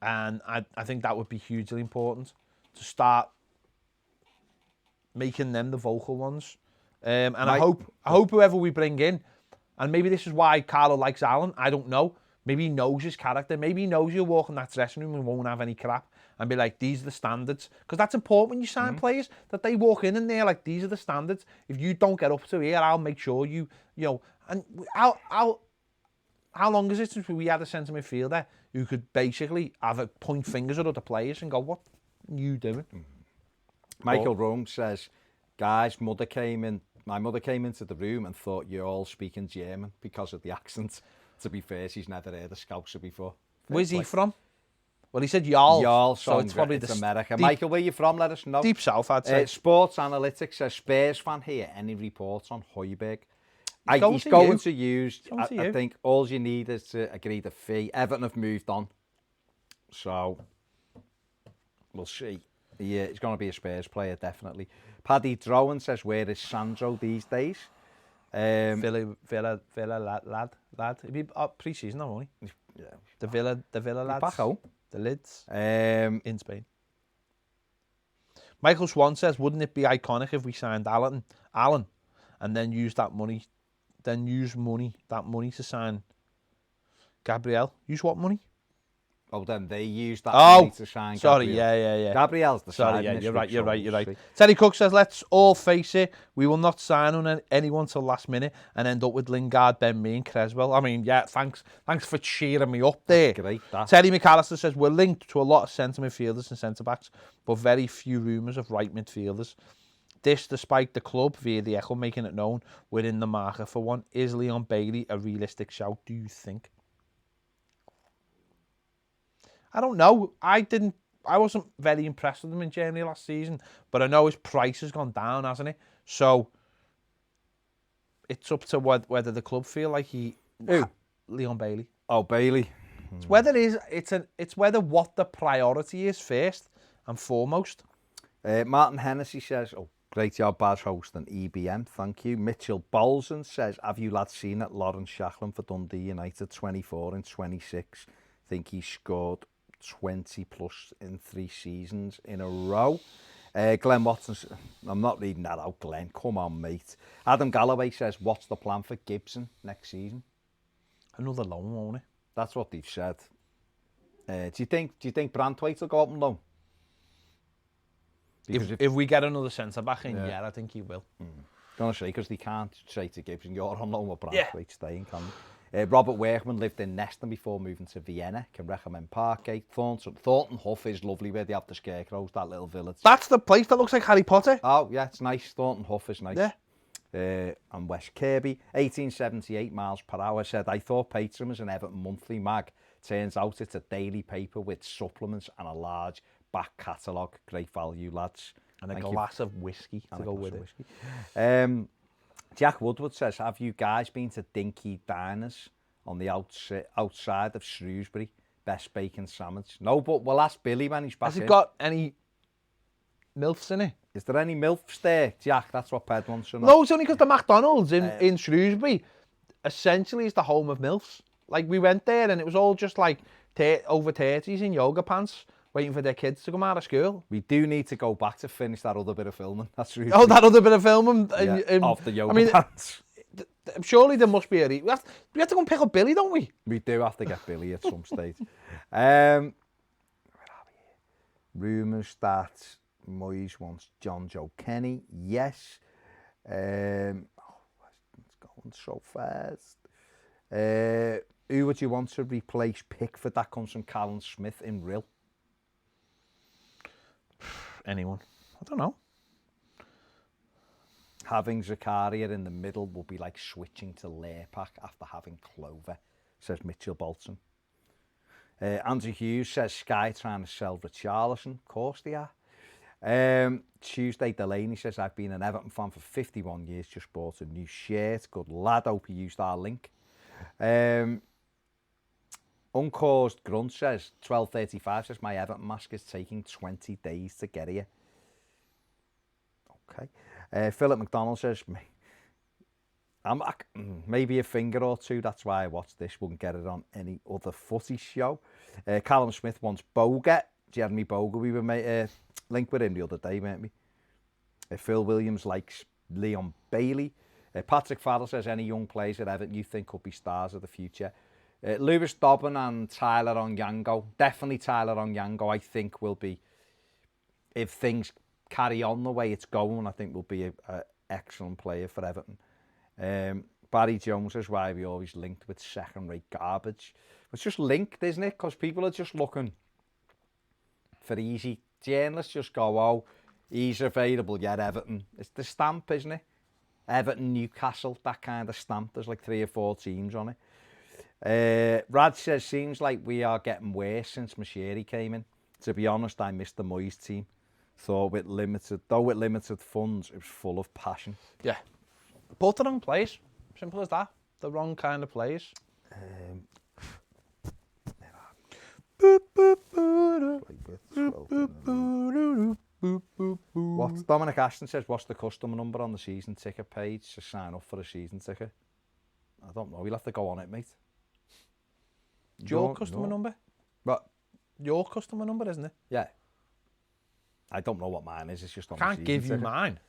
And I think that would be hugely important to start making them the vocal ones. And I hope whoever we bring in, and maybe this is why Carlo likes Alan, I don't know. Maybe he knows his character. Maybe he knows you'll walk in that dressing room and won't have any crap and be like, these are the standards. Because that's important when you sign players, that they walk in and they're like, these are the standards. If you don't get up to here, I'll make sure you know. And how long is it since we had a centre midfielder who could basically have a point fingers at other players and go, what are you doing? Michael Rome says, guys, my mother came into the room and thought you're all speaking German because of the accent. To be fair, she's never heard a Scouser before. Where's he from? Well, he said Jarl. Jarl, so it's probably it's America. Michael, where you from? Let us know. Deep South, I'd say. Sports Analytics says, Spurs fan here. Any reports on Højbjerg? He's going to use, I think all you need is to agree the fee. Everton have moved on. So, we'll see. Yeah, he's going to be a Spurs player, definitely. Paddy Drowan says, where is Sandro these days? Villa lad. It'd be pre-season, not only. Yeah. The Villa lads. Back home. The Lids. In Spain. Michael Swan says, wouldn't it be iconic if we signed Alan, and then use that money to sign Gabriel? Use what money? Oh, then they use that money to sign sorry, Gabriel. yeah. Gabriel's the sorry, side. You're right. Terry Cook says, let's all face it, we will not sign on anyone till last minute and end up with Lingard, Ben Mee and Creswell. I mean, yeah, thanks for cheering me up there. That's great, that. Terry McAllister says, we're linked to a lot of centre midfielders and centre-backs, but very few rumours of right midfielders. This despite the club, via the Echo, making it known we're in the market for one. Is Leon Bailey a realistic shout, do you think? I don't know. I wasn't very impressed with him in Germany last season, but I know his price has gone down, hasn't it? So it's up to whether the club feel like Leon Bailey. Oh, Bailey. It's whether what the priority is first and foremost. Martin Hennessy says, oh, great job, Baz, hosting EBM. Thank you. Mitchell Bolson says, have you lads seen that Lawrence Shacklin for Dundee United, 24 and 26? Think he scored 20 plus in 3 seasons in a row. Glenn Watson, I'm not reading that out, Glenn. Come on, mate. Adam Galloway says, what's the plan for Gibson next season? Another loan, won't it? That's what they've said. Do you think Brantwaite will go up on loan? If we get another centre-back in, yeah, I think he will. Going to say, because they can't say to Gibson, you're on loan with Brantwaite staying, can they? Robert Workman lived in Neston before moving to Vienna. Can recommend Parkgate. Thornton Hough is lovely where they have the scarecrows, that little village. That's the place that looks like Harry Potter. Oh, yeah, it's nice. Thornton Hough is nice. Yeah. And West Kirby, 1878 miles per hour, said, I thought Patron was an Everton monthly mag. Turns out it's a daily paper with supplements and a large back catalogue. Great value, lads. And a glass of whiskey to go with it. Jack Woodward says, have you guys been to Dinky Diners on the outside of Shrewsbury? Best bacon sandwich. No, but we'll ask Billy when he's back in. Has it got any MILFs in it? Is there any MILFs there, Jack? That's what Ped wants to know. No, it's only because the McDonald's in Shrewsbury essentially is the home of MILFs. Like, we went there and it was all just like over 30s in yoga pants waiting for their kids to come out of school. We do need to go back to finish that other bit of filming. That's really Oh, that other bit of filming. Off the yoga pants. Surely there must be we have to go and pick up Billy, don't we? We do have to get Billy at some stage. Where are we? Rumours that Moyes wants John Joe Kenny. Yes. It's going so fast. Who would you want to replace Pickford? That comes from Callum Smith in Rill. Anyone. I don't know. Having Zakaria in the middle will be like switching to Lerpack after having Clover, says Mitchell Bolton. Andrew Hughes says Sky trying to sell Richarlison. Of course they are. Tuesday Delaney says, I've been an Everton fan for 51 years, just bought a new shirt. Good lad, hope you used our link. Uncaused Grunt says, 12:35 says, my Everton mask is taking 20 days to get here. Okay. Philip McDonald says, maybe a finger or two, that's why I watched this, wouldn't get it on any other footy show. Callum Smith wants Boga, Jeremy Boga, we were linked with him the other day, weren't we? Phil Williams likes Leon Bailey. Patrick Farrell says, any young players at Everton you think could be stars of the future? Lewis Dobbin and Tyler Onyango, definitely Tyler Onyango, I think will be, if things carry on the way it's going, I think will be an excellent player for Everton. Barry Jones is why we always linked with second-rate garbage. It's just linked, isn't it? Because people are just looking for easy. Journalists just go, oh, he's available, yeah, Everton. It's the stamp, isn't it? Everton, Newcastle, that kind of stamp. There's like 3 or 4 teams on it. Rad says, seems like we are getting worse since Mashiri came in. To be honest, I missed the Moyes team. Though with limited funds, it was full of passion. Yeah. Both the wrong players. Simple as that. The wrong kind of players. What Dominic Ashton says, what's the customer number on the season ticket page to sign up for a season ticket? I don't know. We'll have to go on it, mate. Your customer number? What? Your customer number, isn't it? Yeah. I don't know what mine is. It's just on the Can't season give you ticket. mine.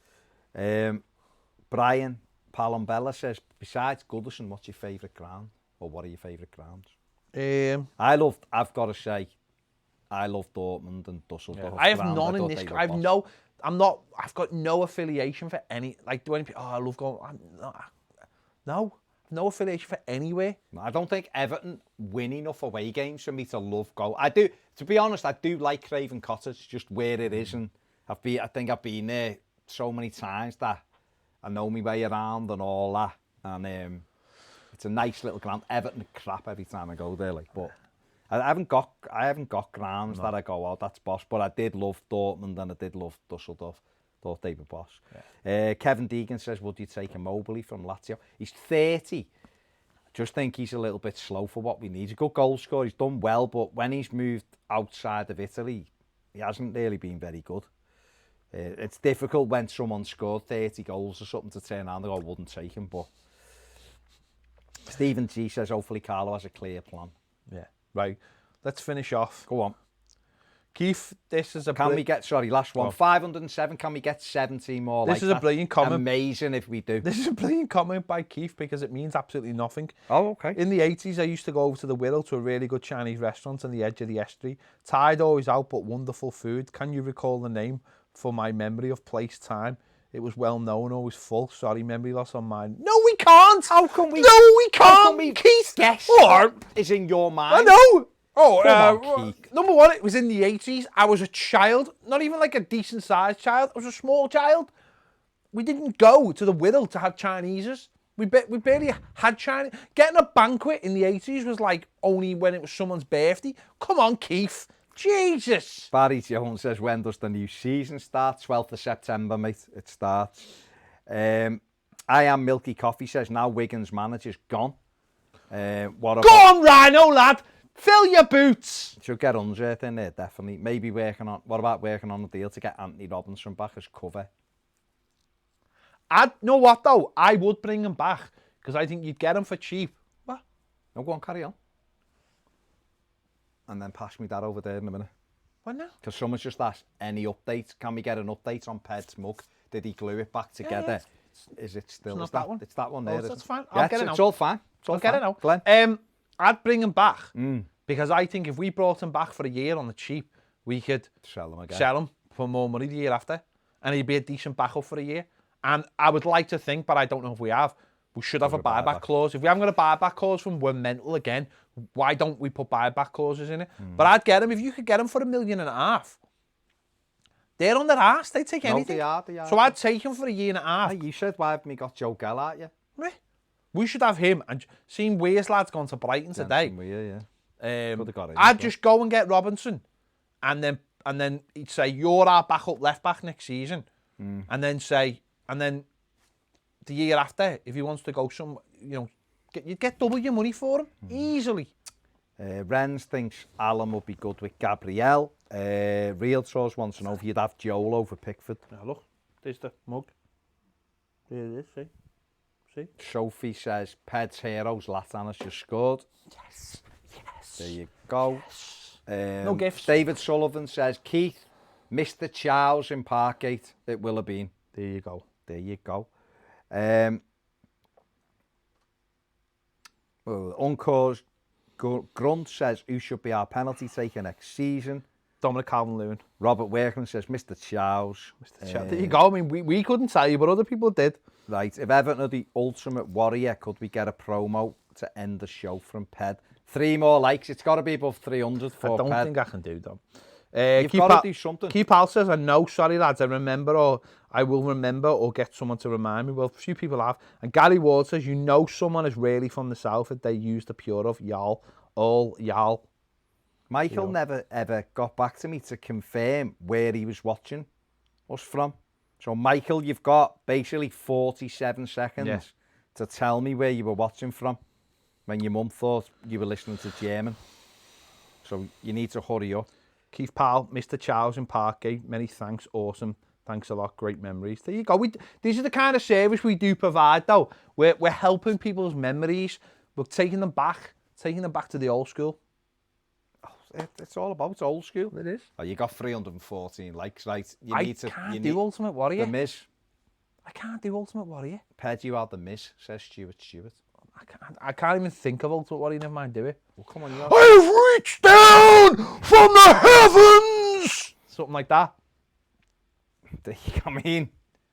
Brian Palombella says, besides Goodison, what's your favourite ground? Or what are your favourite grounds? I've got to say, I love Dortmund and Dusseldorf. Yeah. I have none in this. I've got no affiliation for any. Like, do any people? Oh, I love going. No affiliation for anywhere. I don't think Everton win enough away games for me to love go. I do. To be honest, I do like Craven Cottage, just where it is, and I think I've been there so many times that I know my way around and all that. And it's a nice little ground. Everton are crap every time I go there, like, but I haven't got grounds that I go, oh, that's boss. But I did love Dortmund and I did love Dusseldorf. Thought they were boss. Yeah. Kevin Deegan says, would you take Immobile from Lazio? He's 30. Just think he's a little bit slow for what we need. He's a good goal scorer. He's done well, but when he's moved outside of Italy, he hasn't really been very good. It's difficult when someone scored 30 goals or something to turn around and go, I wouldn't take him. But Stephen G says, hopefully Carlo has a clear plan. Yeah. Right. Let's finish off. Go on. Keith, this is a... last one. 507, can we get 17 more? This is a brilliant comment. Amazing if we do. This is a brilliant comment by Keith because it means absolutely nothing. Oh, okay. In the 80s, I used to go over to the Wirral to a really good Chinese restaurant on the edge of the estuary. Tide always out, but wonderful food. Can you recall the name for my memory of place time? It was well known, always full. Sorry, memory loss on mine. No, we can't! How can we? No, we can't! How can we Keith! Guess what is in your mind? I know! Oh, Come on, Keith. Number one, it was in the 80s. I was a child, not even like a decent-sized child. I was a small child. We didn't go to the Wirral to have Chineses. We barely had Chinese. Getting a banquet in the 80s was like only when it was someone's birthday. Come on, Keith. Jesus. Barry Jones says, when does the new season start? 12th of September, mate. It starts. I Am Milky Coffee says, now Wigan's manager's gone. Go on, Rhino, lad. Fill your boots. Should get Unsworth in there, definitely. Maybe what about working on a deal to get Anthony Robinson back as cover? Know what, though? I would bring him back because I think you'd get him for cheap. What? No, go on, carry on. And then pass me that over there in a minute. What now? Because someone's just asked, any updates? Can we get an update on Ped's mug? Did he glue it back together? Is it still? It's not that one. It's that one there. That's fine. Yeah, I'll get it now. It's all fine. I'll get it now. Glenn? I'd bring him back because I think if we brought him back for a year on the cheap, we could sell him again. Sell him for more money the year after, and he'd be a decent backup for a year. And I would like to think, but I don't know if we have. We should have a buyback clause. If we haven't got a buyback clause from we're mental again, why don't we put buyback clauses in it? But I'd get him if you could get him for $1.5 million. They're on their arse. They take anything. They are. So I'd take him for $1.5 years. Hey, you said, why haven't we got Joe Gell at you? Right. We should have him. And seeing Weir's lad's gone to Brighton today. I'd just go and get Robinson, and then he'd say, you're our backup left back next season, and then the year after, if he wants to go you'd get double your money for him easily. Renz thinks Alan would be good with Gabriel. Real Trolls wants to know if you'd have Joel over Pickford. Now look, there's the mug. There it is, see? Sophie says, Ped's heroes, Latan has just scored. Yes. There you go. Yes. No gifts. David Sullivan says, Keith, Mr. Chow's in Parkgate. It will have been. There you go. Uncaused Grunt says, who should be our penalty taker next season? Dominic Calvert-Lewin. Robert Workman says, Mr. Chow's. There you go. I mean, we couldn't tell you, but other people did. Right. If Everton are the ultimate warrior, could we get a promo to end the show from Ped? 3 more likes. It's got to be above 300 for Ped. I don't think I can do that. You've got to do something. Keith Al says, I know, sorry lads, I will remember or get someone to remind me. Well, a few people have. And Gary Ward says, you know someone is really from the south if they use the pure of y'all. All y'all. Michael never ever got back to me to confirm where he was watching us from. So Michael, you've got basically 47 seconds to tell me where you were watching from when your mum thought you were listening to German. So you need to hurry up. Keith Powell, Mr. Chow's in Parkgate. Many thanks. Awesome. Thanks a lot. Great memories. There you go. These are the kind of service we do provide, though. We're helping people's memories. We're taking them back to the old school. It's all about old school. It is. Oh, you got 314 likes, right? I can't do Ultimate Warrior. The Miz. I can't do Ultimate Warrior. Ped, you are the Miz, says Stuart. I can't even think of Ultimate Warrior, never mind do it. Well, come on, I've reached down from the heavens! Something like that. I mean,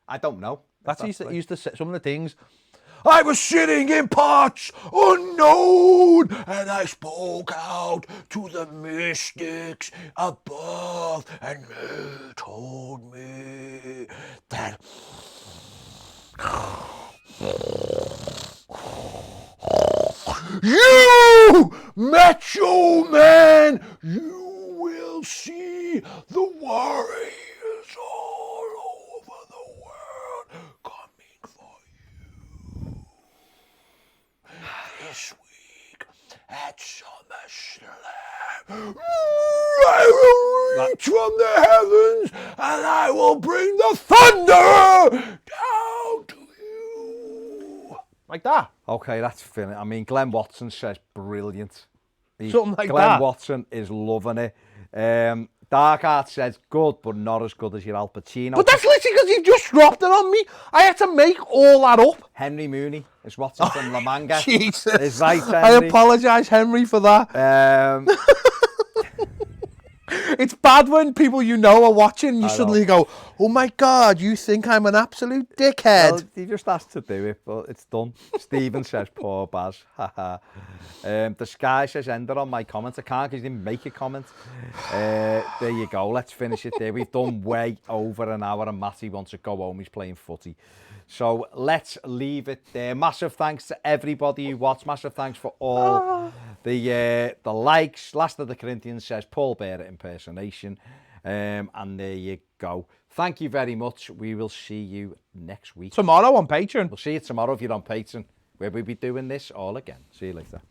I don't know. That's used to say some of the things. I was sitting in parts unknown, and I spoke out to the mystics above, and they told me that you, Macho Man, you will see the warriors all over the world coming for you. This week at SummerSlam, I will reach from the heavens and I will bring the thunder down to you. Like that. Okay, that's finished. I mean, Glenn Watson says brilliant. Something like Glenn that. Watson is loving it. Dark Art says good, but not as good as your Al Pacino. But that's literally because you just dropped it on me. I had to make all that up. Henry Mooney is watching from La Manga. Jesus. Is right, Henry. I apologise, Henry, for that. It's bad when people you know are watching. You suddenly go, oh my God, you think I'm an absolute dickhead. Well, he just asked to do it, but it's done. Stephen says, poor Baz. The Sky says, ender on my comment. I can't because he didn't make a comment. There you go. Let's finish it there. We've done way over an hour and Matty wants to go home. He's playing footy. So let's leave it there. Massive thanks to everybody who watched. Massive thanks for all the likes. Last of the Corinthians says Paul Bearer impersonation. And there you go. Thank you very much. We will see you next week. Tomorrow on Patreon. We'll see you tomorrow if you're on Patreon, where we'll be doing this all again. See you later.